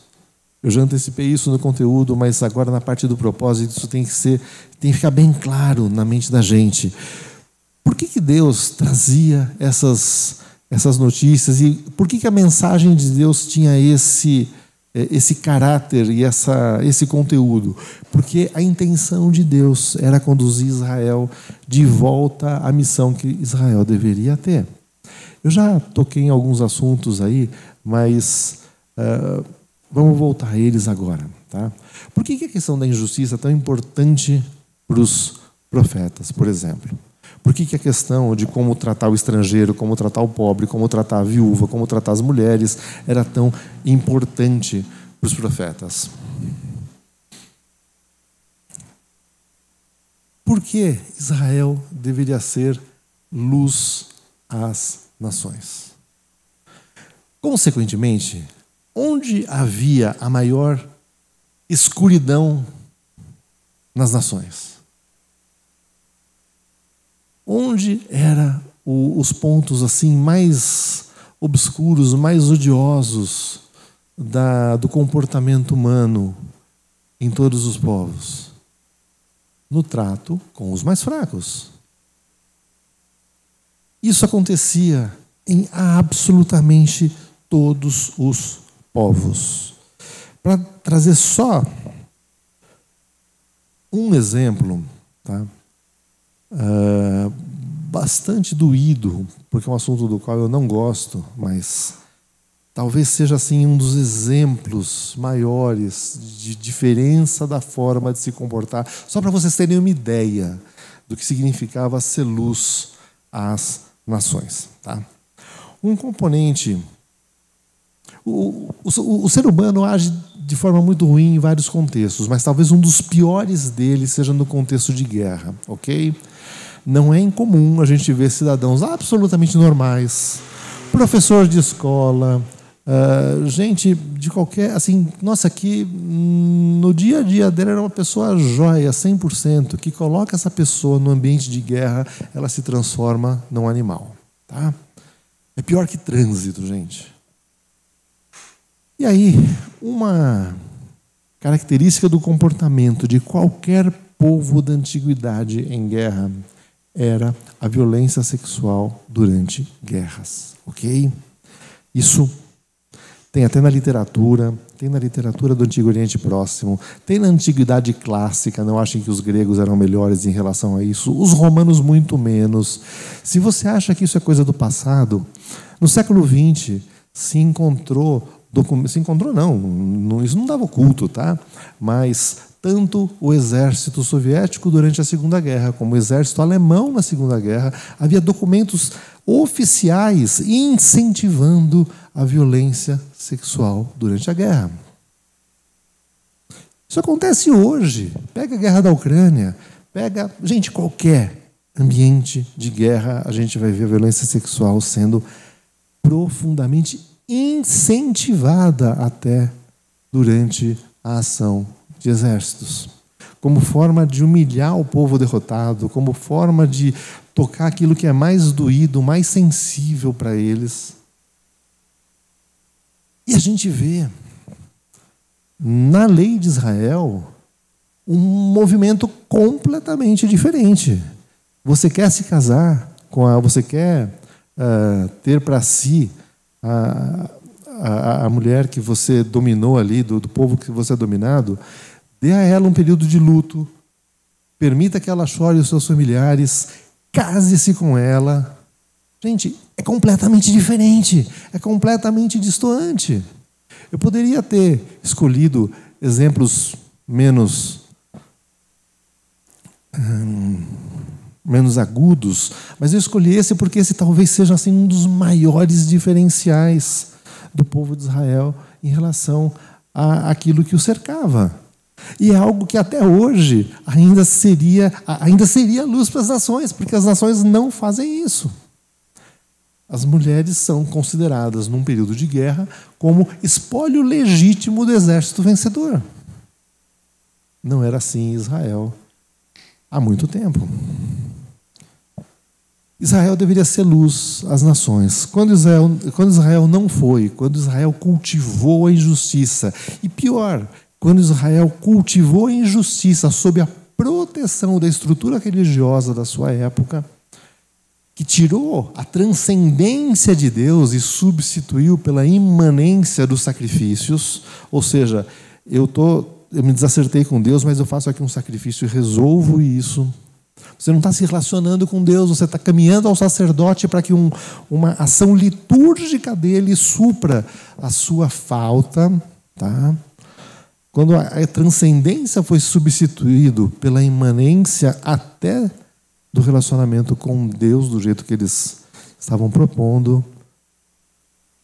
Eu já antecipei isso no conteúdo, mas agora na parte do propósito isso tem que ficar bem claro na mente da gente. Por que Deus trazia essas notícias e por que a mensagem de Deus tinha esse caráter e esse conteúdo? Porque a intenção de Deus era conduzir Israel de volta à missão que Israel deveria ter. Eu já toquei em alguns assuntos aí, mas vamos voltar a eles agora. Tá? Por que a questão da injustiça é tão importante para os profetas, por exemplo? Por que a questão de como tratar o estrangeiro, como tratar o pobre, como tratar a viúva, como tratar as mulheres era tão importante para os profetas? Por que Israel deveria ser luz às nações? Consequentemente, onde havia a maior escuridão nas nações? Onde eram os pontos assim mais obscuros, mais odiosos do comportamento humano em todos os povos? No trato com os mais fracos. Isso acontecia em absolutamente todos os povos. Para trazer só um exemplo, tá? Bastante doído, porque é um assunto do qual eu não gosto, mas talvez seja assim um dos exemplos maiores de diferença da forma de se comportar, só para vocês terem uma ideia do que significava ser luz às nações. Tá? Um componente... O ser humano age de forma muito ruim em vários contextos, mas talvez um dos piores deles seja no contexto de guerra, ok? Não é incomum a gente ver cidadãos absolutamente normais, professor de escola, gente de qualquer... Assim, nossa, aqui no dia a dia dele era uma pessoa jóia, 100%, que coloca essa pessoa no ambiente de guerra, ela se transforma num animal. Tá? É pior que trânsito, gente. E aí, uma característica do comportamento de qualquer povo da antiguidade em guerra era a violência sexual durante guerras, ok? Isso tem até na literatura, tem na literatura do Antigo Oriente Próximo, tem na Antiguidade Clássica, não achem que os gregos eram melhores em relação a isso, os romanos muito menos. Se você acha que isso é coisa do passado, no século XX se encontrou não, isso não dava oculto, tá? Mas tanto o exército soviético durante a Segunda Guerra como o exército alemão na Segunda Guerra, havia documentos oficiais incentivando a violência sexual durante a guerra. Isso acontece hoje. Pega a guerra da Ucrânia, pega, gente, qualquer ambiente de guerra, a gente vai ver a violência sexual sendo profundamente incentivada até durante a ação de exércitos, como forma de humilhar o povo derrotado, como forma de tocar aquilo que é mais doído, mais sensível para eles. E a gente vê na lei de Israel um movimento completamente diferente. Você quer se casar você quer ter para si a mulher que você dominou ali, do povo que você é dominado, dê a ela um período de luto, permita que ela chore os seus familiares, case-se com ela. Gente, é completamente diferente, é completamente distoante. Eu poderia ter escolhido exemplos menos agudos, mas eu escolhi esse porque esse talvez seja assim, um dos maiores diferenciais do povo de Israel em relação àquilo que o cercava. E é algo que até hoje ainda seria luz para as nações, porque as nações não fazem isso. As mulheres são consideradas, num período de guerra, como espólio legítimo do exército vencedor. Não era assim em Israel há muito tempo. Israel deveria ser luz às nações. Quando Israel não foi, quando Israel cultivou a injustiça, e pior, quando Israel cultivou a injustiça sob a proteção da estrutura religiosa da sua época, que tirou a transcendência de Deus e substituiu pela imanência dos sacrifícios, ou seja, eu me desacertei com Deus, mas eu faço aqui um sacrifício e resolvo isso. Você não está se relacionando com Deus, você está caminhando ao sacerdote para que uma ação litúrgica dele supra a sua falta. Tá? Quando a transcendência foi substituída pela imanência até do relacionamento com Deus, do jeito que eles estavam propondo,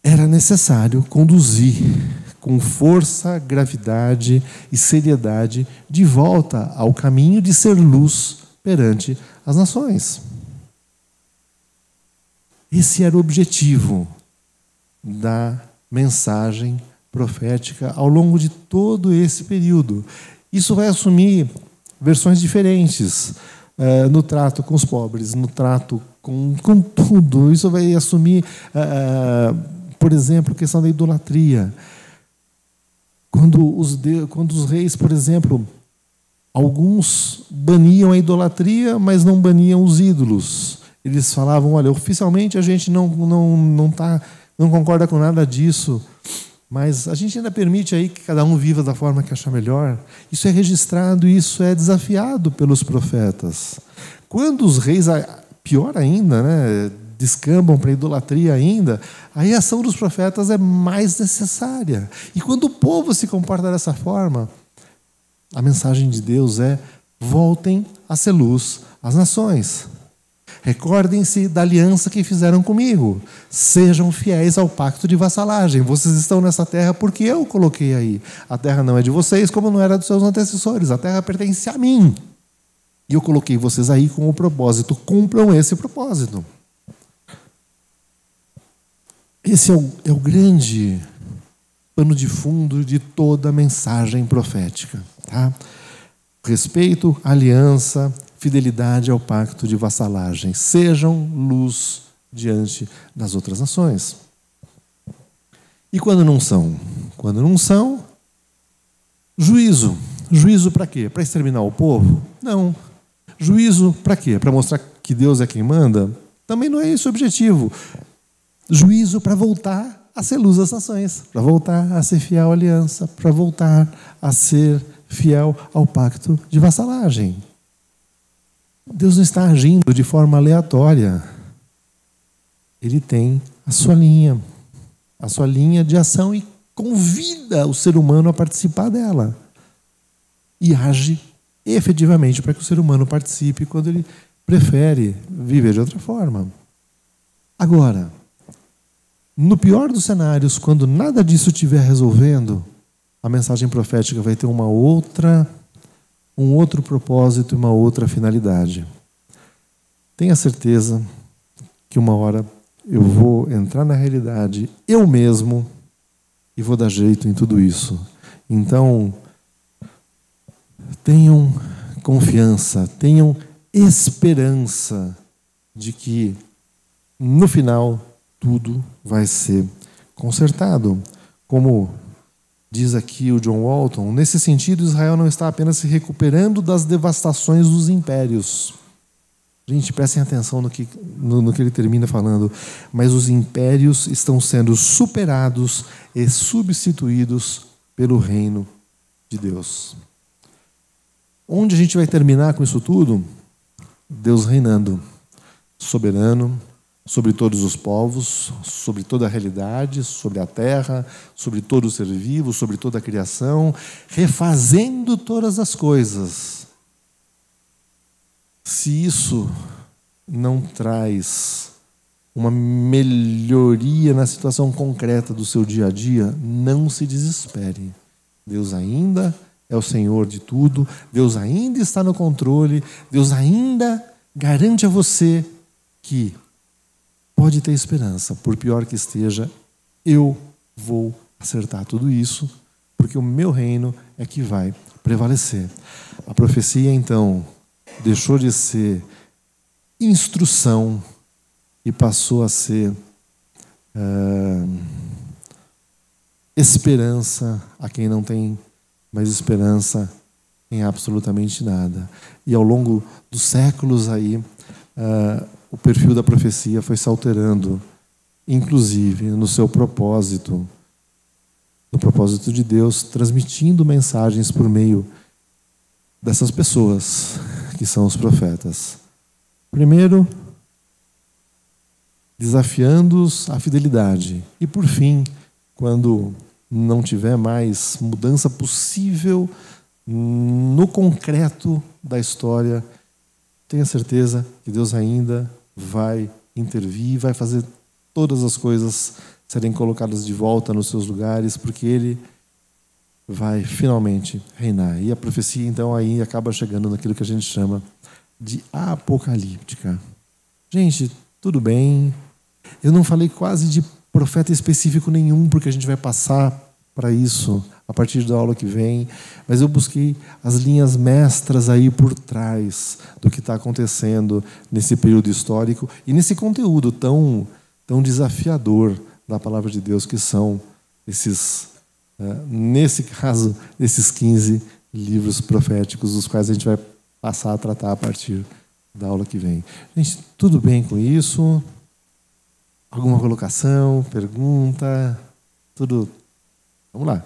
era necessário conduzir com força, gravidade e seriedade de volta ao caminho de ser luz perante as nações. Esse era o objetivo da mensagem profética ao longo de todo esse período. Isso vai assumir versões diferentes no trato com os pobres, no trato com tudo. Isso vai assumir, por exemplo, a questão da idolatria. Quando os reis, por exemplo, alguns baniam a idolatria, mas não baniam os ídolos. Eles falavam, olha, oficialmente a gente não concorda com nada disso, mas a gente ainda permite aí que cada um viva da forma que achar melhor. Isso é registrado, isso é desafiado pelos profetas. Quando os reis, pior ainda, né, descambam para a idolatria ainda, aí a ação dos profetas é mais necessária. E quando o povo se comporta dessa forma, a mensagem de Deus é: voltem a ser luz às nações. Recordem-se da aliança que fizeram comigo. Sejam fiéis ao pacto de vassalagem. Vocês estão nessa terra porque eu o coloquei aí. A terra não é de vocês, como não era dos seus antecessores. A terra pertence a mim. E eu coloquei vocês aí com o propósito. Cumpram esse propósito. Esse é o grande pano de fundo de toda a mensagem profética. Tá? Respeito, aliança, fidelidade ao pacto de vassalagem. Sejam luz diante das outras nações. E quando não são? Quando não são, juízo. Juízo para quê? Para exterminar o povo? Não. Juízo para quê? Para mostrar que Deus é quem manda? Também não é esse o objetivo. Juízo para voltar a ser luz das nações, para voltar a ser fiel à aliança, para voltar a ser fiel ao pacto de vassalagem. Deus não está agindo de forma aleatória. Ele tem a sua linha de ação e convida o ser humano a participar dela. E age efetivamente para que o ser humano participe quando ele prefere viver de outra forma. Agora, no pior dos cenários, quando nada disso estiver resolvendo, a mensagem profética vai ter um outro propósito e uma outra finalidade. Tenha certeza que uma hora eu vou entrar na realidade, eu mesmo, e vou dar jeito em tudo isso. Então, tenham confiança, tenham esperança de que, no final, tudo vai ser consertado. Como diz aqui o John Walton, nesse sentido, Israel não está apenas se recuperando das devastações dos impérios. Gente, prestem atenção no que ele termina falando. Mas os impérios estão sendo superados e substituídos pelo reino de Deus. Onde a gente vai terminar com isso tudo? Deus reinando, soberano, sobre todos os povos, sobre toda a realidade, sobre a terra, sobre todo o ser vivo, sobre toda a criação, refazendo todas as coisas. Se isso não traz uma melhoria na situação concreta do seu dia a dia, não se desespere. Deus ainda é o Senhor de tudo, Deus ainda está no controle, Deus ainda garante a você que pode ter esperança, por pior que esteja, eu vou acertar tudo isso, porque o meu reino é que vai prevalecer. A profecia, então, deixou de ser instrução e passou a ser esperança a quem não tem mais esperança em absolutamente nada. E ao longo dos séculos aí, o perfil da profecia foi se alterando, inclusive no seu propósito, no propósito de Deus, transmitindo mensagens por meio dessas pessoas que são os profetas. Primeiro, desafiando-os à fidelidade. E por fim, quando não tiver mais mudança possível no concreto da história, tenha certeza que Deus ainda vai intervir, vai fazer todas as coisas serem colocadas de volta nos seus lugares, porque Ele vai finalmente reinar. E a profecia, então, aí acaba chegando naquilo que a gente chama de apocalíptica. Gente, tudo bem. Eu não falei quase de profeta específico nenhum, porque a gente vai passar para isso a partir da aula que vem, mas eu busquei as linhas mestras aí por trás do que está acontecendo nesse período histórico e nesse conteúdo tão desafiador da palavra de Deus, que são esses, nesse caso, esses 15 livros proféticos, dos quais a gente vai passar a tratar a partir da aula que vem. Gente, tudo bem com isso? Alguma colocação, pergunta? Tudo? Vamos lá.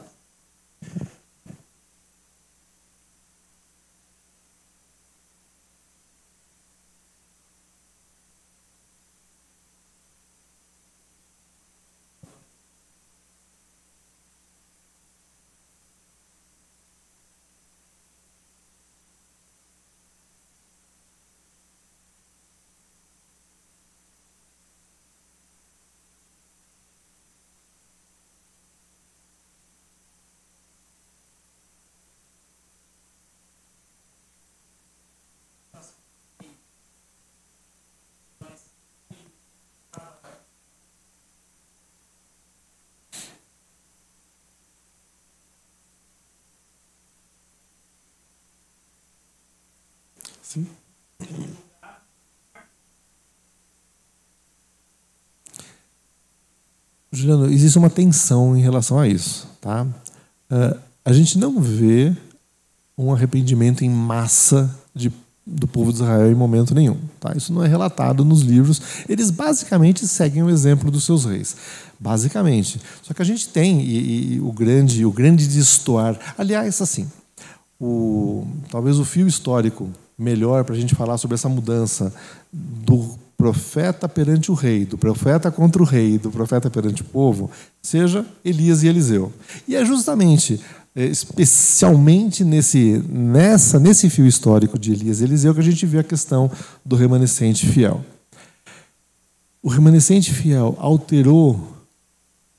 Sim. Juliano, existe uma tensão em relação a isso, tá? A gente não vê um arrependimento em massa do povo de Israel em momento nenhum. Tá? Isso não é relatado nos livros. Eles basicamente seguem o exemplo dos seus reis. Basicamente. Só que a gente tem o grande destoar. Aliás, assim, talvez o fio histórico melhor para a gente falar sobre essa mudança do profeta perante o rei, do profeta contra o rei, do profeta perante o povo, seja Elias e Eliseu. E é justamente, especialmente nesse fio histórico de Elias e Eliseu, que a gente vê a questão do remanescente fiel. O remanescente fiel alterou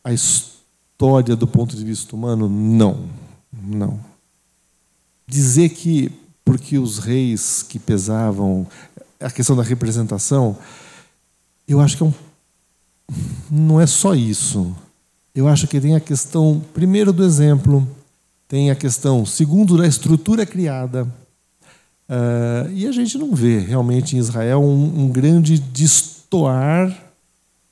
a história do ponto de vista humano? Não. Não. Dizer que porque os reis que pesavam, a questão da representação, eu acho que não é só isso. Eu acho que tem a questão, primeiro, do exemplo, tem a questão, segundo, da estrutura criada. E a gente não vê realmente em Israel um grande destoar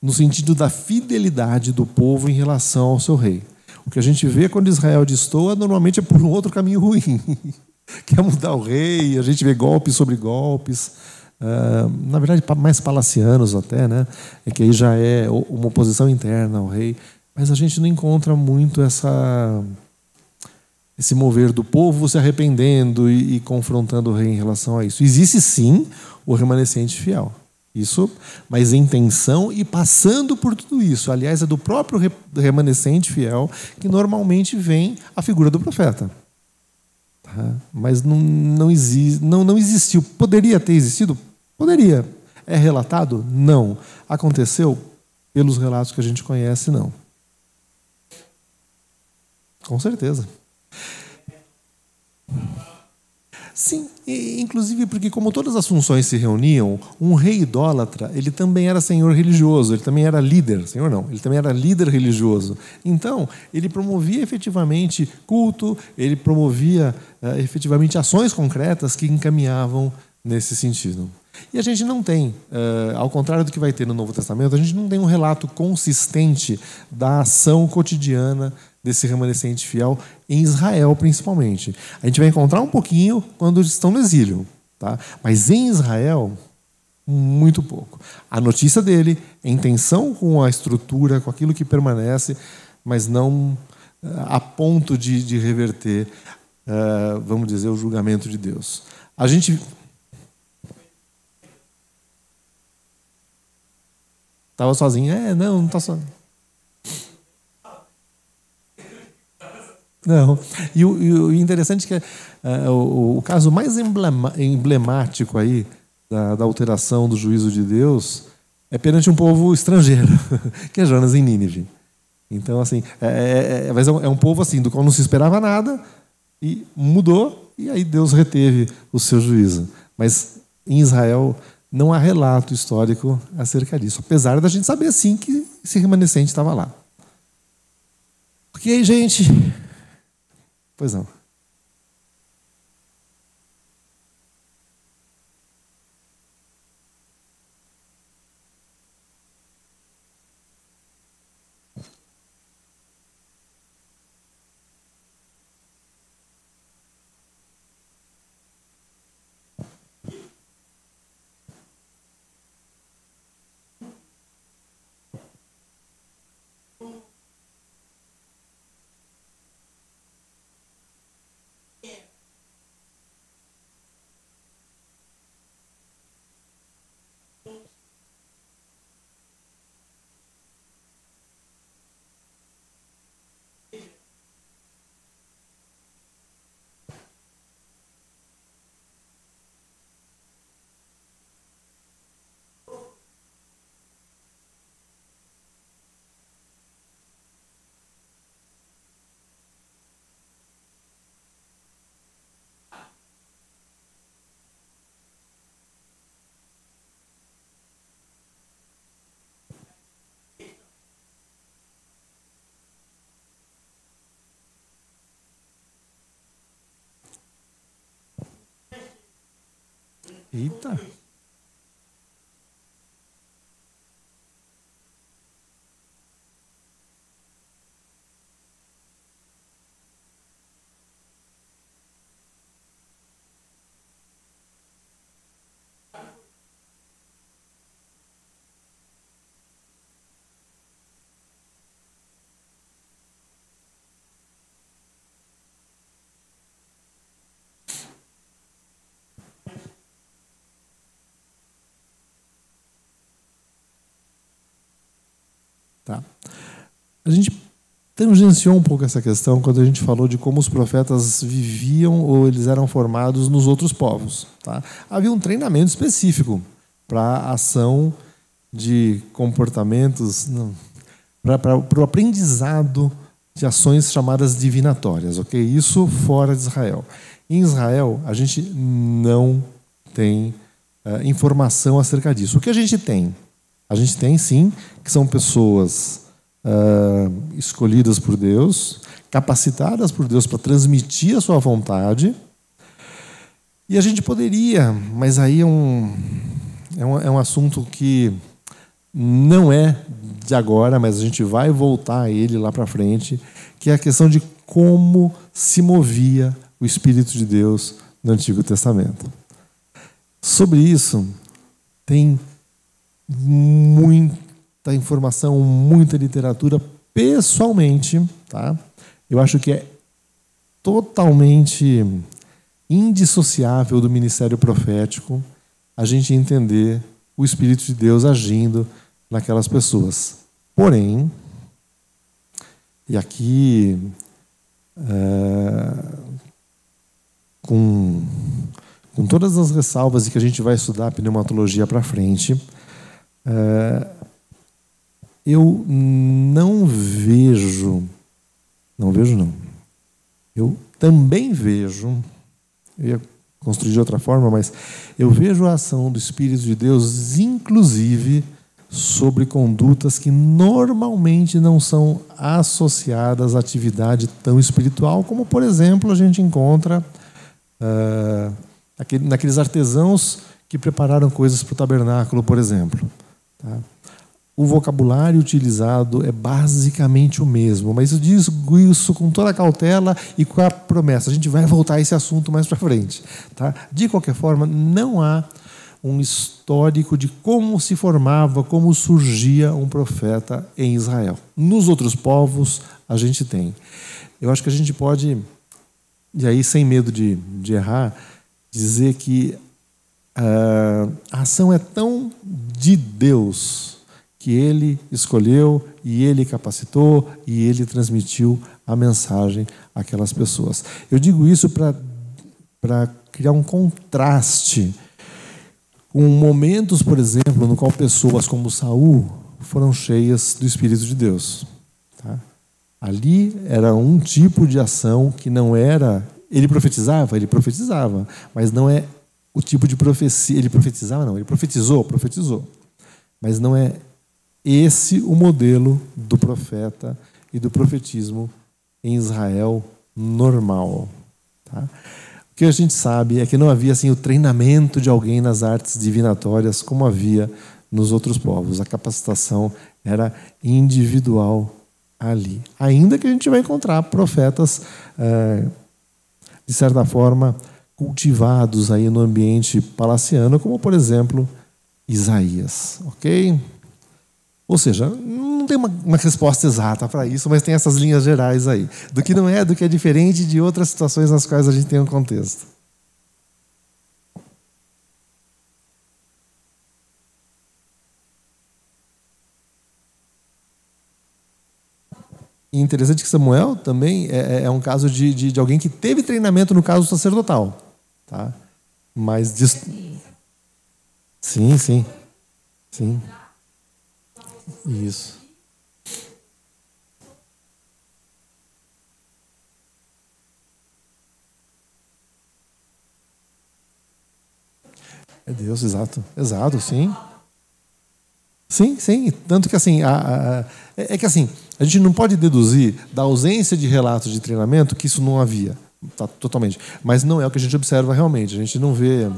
no sentido da fidelidade do povo em relação ao seu rei. O que a gente vê quando Israel destoa, normalmente é por um outro caminho ruim. Quer mudar o rei, a gente vê golpes sobre golpes, na verdade mais palacianos até, né? Que aí já é uma oposição interna ao rei, mas a gente não encontra muito esse mover do povo se arrependendo e confrontando o rei em relação a isso. Existe sim o remanescente fiel, isso, mas em tensão e passando por tudo isso. Aliás, é do próprio remanescente fiel que normalmente vem a figura do profeta. Mas não existiu. Poderia ter existido? Poderia. É relatado? Não. Aconteceu? Pelos relatos que a gente conhece, não. Com certeza. Sim, inclusive porque como todas as funções se reuniam, um rei idólatra, ele também era senhor religioso, ele também era líder, senhor não, ele também era líder religioso. Então, ele promovia efetivamente culto, ele promovia efetivamente ações concretas que encaminhavam nesse sentido. E a gente não tem, ao contrário do que vai ter no Novo Testamento, a gente não tem um relato consistente da ação cotidiana desse remanescente fiel em Israel, principalmente. A gente vai encontrar um pouquinho quando estão no exílio, tá? Mas em Israel, muito pouco. A notícia dele, em tensão com a estrutura, com aquilo que permanece, mas não a ponto de reverter, vamos dizer, o julgamento de Deus. A gente estava sozinho. Não está sozinho. Não. E o interessante é que o caso mais emblemático aí da alteração do juízo de Deus é perante um povo estrangeiro, que é Jonas em Nínive. Então, assim, é um povo assim, do qual não se esperava nada e mudou, e aí Deus reteve o seu juízo. Mas em Israel não há relato histórico acerca disso, apesar da gente saber, sim, que esse remanescente estava lá. Ok, gente? Pois não. Eita. Tá? A gente tangenciou um pouco essa questão quando a gente falou de como os profetas viviam ou eles eram formados nos outros povos. Tá? Havia um treinamento específico para a ação de comportamentos, para o aprendizado de ações chamadas divinatórias, ok? Isso fora de Israel. Em Israel, a gente não tem informação acerca disso. O que a gente tem? A gente tem, sim, que são pessoas escolhidas por Deus, capacitadas por Deus para transmitir a sua vontade. E a gente poderia, mas aí é um assunto que não é de agora, mas a gente vai voltar a ele lá para frente, que é a questão de como se movia o Espírito de Deus no Antigo Testamento. Sobre isso, tem muita informação, muita literatura. Pessoalmente, tá? Eu acho que é totalmente indissociável do ministério profético a gente entender o Espírito de Deus agindo naquelas pessoas. Porém, e aqui com todas as ressalvas e que a gente vai estudar a pneumatologia para frente, eu não vejo, eu também vejo, eu ia construir de outra forma, mas eu vejo a ação do Espírito de Deus, inclusive, sobre condutas que normalmente não são associadas à atividade tão espiritual, como, por exemplo, a gente encontra naqueles artesãos que prepararam coisas para o tabernáculo, por exemplo. Tá? O vocabulário utilizado é basicamente o mesmo, mas eu digo isso com toda a cautela e com a promessa. A gente vai voltar a esse assunto mais para frente. Tá? De qualquer forma, não há um histórico de como se formava, como surgia um profeta em Israel. Nos outros povos, a gente tem. Eu acho que a gente pode, e aí sem medo de errar, dizer que a ação é tão de Deus que Ele escolheu e Ele capacitou e Ele transmitiu a mensagem àquelas pessoas. Eu digo isso para criar um contraste com momentos, por exemplo, no qual pessoas como Saul foram cheias do Espírito de Deus. Tá? Ali era um tipo de ação que não era... Ele profetizava, mas não é o tipo de profecia... Ele profetizava, não, ele profetizou. Mas não é esse o modelo do profeta e do profetismo em Israel normal. Tá? O que a gente sabe é que não havia assim, o treinamento de alguém nas artes divinatórias como havia nos outros povos. A capacitação era individual ali. Ainda que a gente vai encontrar profetas, de certa forma, cultivados aí no ambiente palaciano, como, por exemplo, Isaías. Ok? Ou seja, não tem uma resposta exata para isso, mas tem essas linhas gerais aí. Do que não é, do que é diferente de outras situações nas quais a gente tem um contexto. E interessante que Samuel também é um caso de alguém que teve treinamento no caso sacerdotal. Tá? Mas... Sim. Isso. É Deus, exato, sim. Sim. Tanto que assim, é que assim, a gente não pode deduzir da ausência de relatos de treinamento que isso não havia, tá, totalmente. Mas não é o que a gente observa realmente. A gente não vê.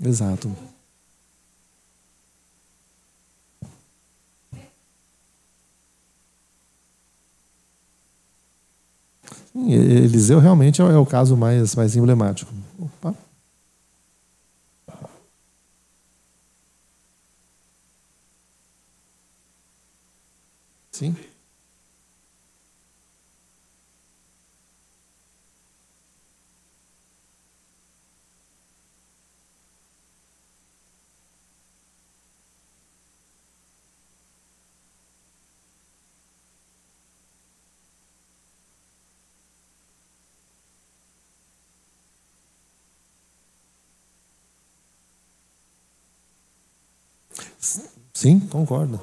Exato. Eliseu realmente é o caso mais emblemático. Opa. Sim. Sim, concordo.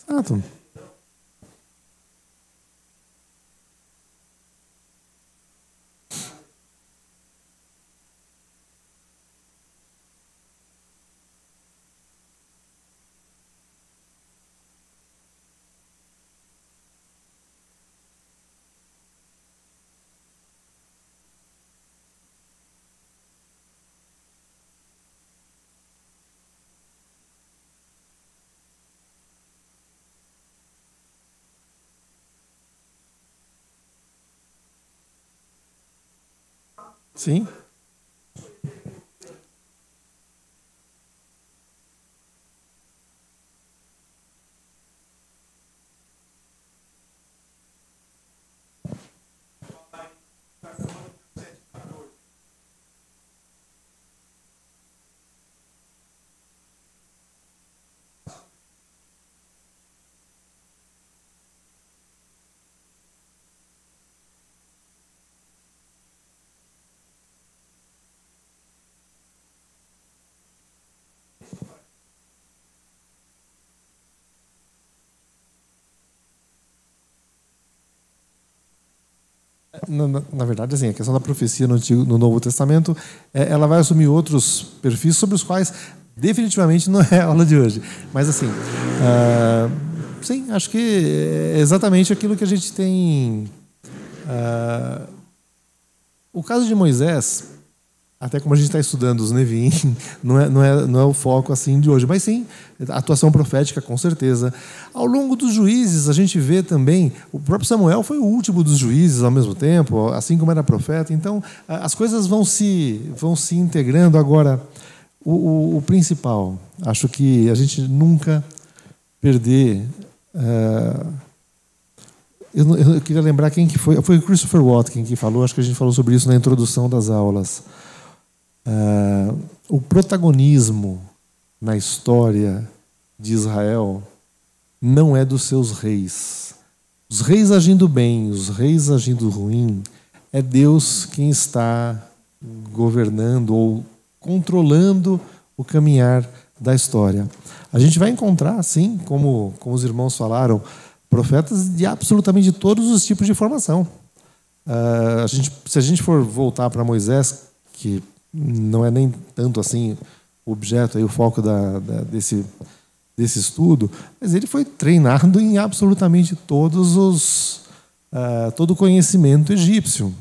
Exato. Sim. Na verdade, assim, a questão da profecia no Novo Testamento, ela vai assumir outros perfis sobre os quais definitivamente não é a aula de hoje. Mas, assim, sim, acho que é exatamente aquilo que a gente tem. O caso de Moisés, até como a gente está estudando os Neviim, não é o foco assim de hoje, mas sim, a atuação profética, com certeza. Ao longo dos juízes, a gente vê também, o próprio Samuel foi o último dos juízes ao mesmo tempo, assim como era profeta, então as coisas vão se integrando. Agora, o principal, acho que a gente nunca perder... Eu queria lembrar quem que foi. Foi o Christopher Watkins que falou, acho que a gente falou sobre isso na introdução das aulas. O protagonismo na história de Israel não é dos seus reis. Os reis agindo bem, os reis agindo ruim, é Deus quem está governando ou controlando o caminhar da história. A gente vai encontrar, assim, como os irmãos falaram, profetas de absolutamente todos os tipos de formação. Se a gente for voltar para Moisés, que não é nem tanto assim o objeto, aí, o foco desse estudo, mas ele foi treinado em absolutamente todo o conhecimento egípcio.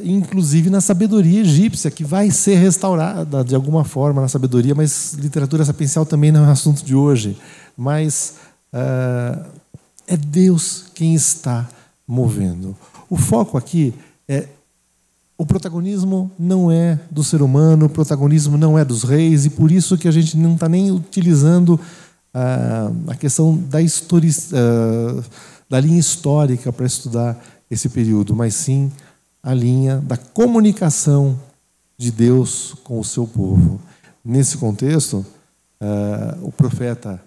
Inclusive na sabedoria egípcia, que vai ser restaurada de alguma forma na sabedoria, mas literatura sapiencial também não é um assunto de hoje. Mas é Deus quem está movendo. O foco aqui é o protagonismo não é do ser humano, o protagonismo não é dos reis, e por isso que a gente não está nem utilizando a questão da linha histórica para estudar esse período, mas sim a linha da comunicação de Deus com o seu povo. Nesse contexto, o profeta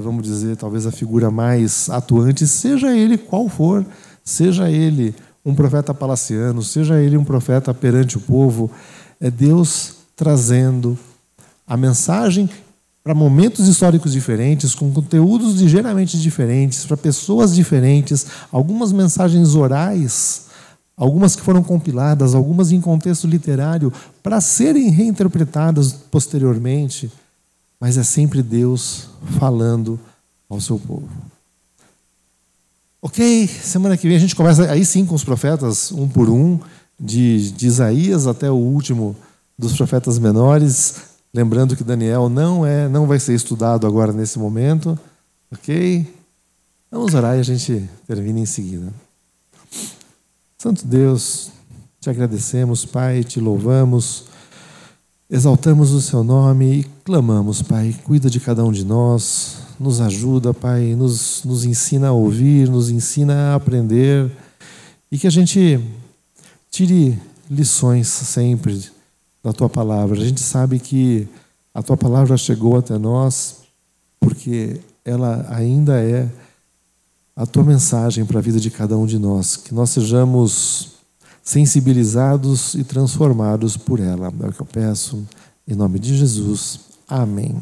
vamos dizer, talvez a figura mais atuante, seja ele qual for, seja ele um profeta palaciano, seja ele um profeta perante o povo, é Deus trazendo a mensagem para momentos históricos diferentes, com conteúdos ligeiramente diferentes, para pessoas diferentes, algumas mensagens orais, algumas que foram compiladas, algumas em contexto literário, para serem reinterpretadas posteriormente, mas é sempre Deus falando ao seu povo. Ok, semana que vem a gente começa aí sim com os profetas, um por um, de Isaías até o último dos profetas menores, lembrando que Daniel não vai ser estudado agora nesse momento, ok? Vamos orar e a gente termina em seguida. Santo Deus, te agradecemos, Pai, te louvamos, exaltamos o seu nome e clamamos, Pai, cuida de cada um de nós, nos ajuda, Pai, nos ensina a ouvir, nos ensina a aprender e que a gente tire lições sempre da Tua Palavra. A gente sabe que a Tua Palavra chegou até nós porque ela ainda é a Tua mensagem para a vida de cada um de nós, que nós sejamos sensibilizados e transformados por ela. É o que eu peço, em nome de Jesus. Amém.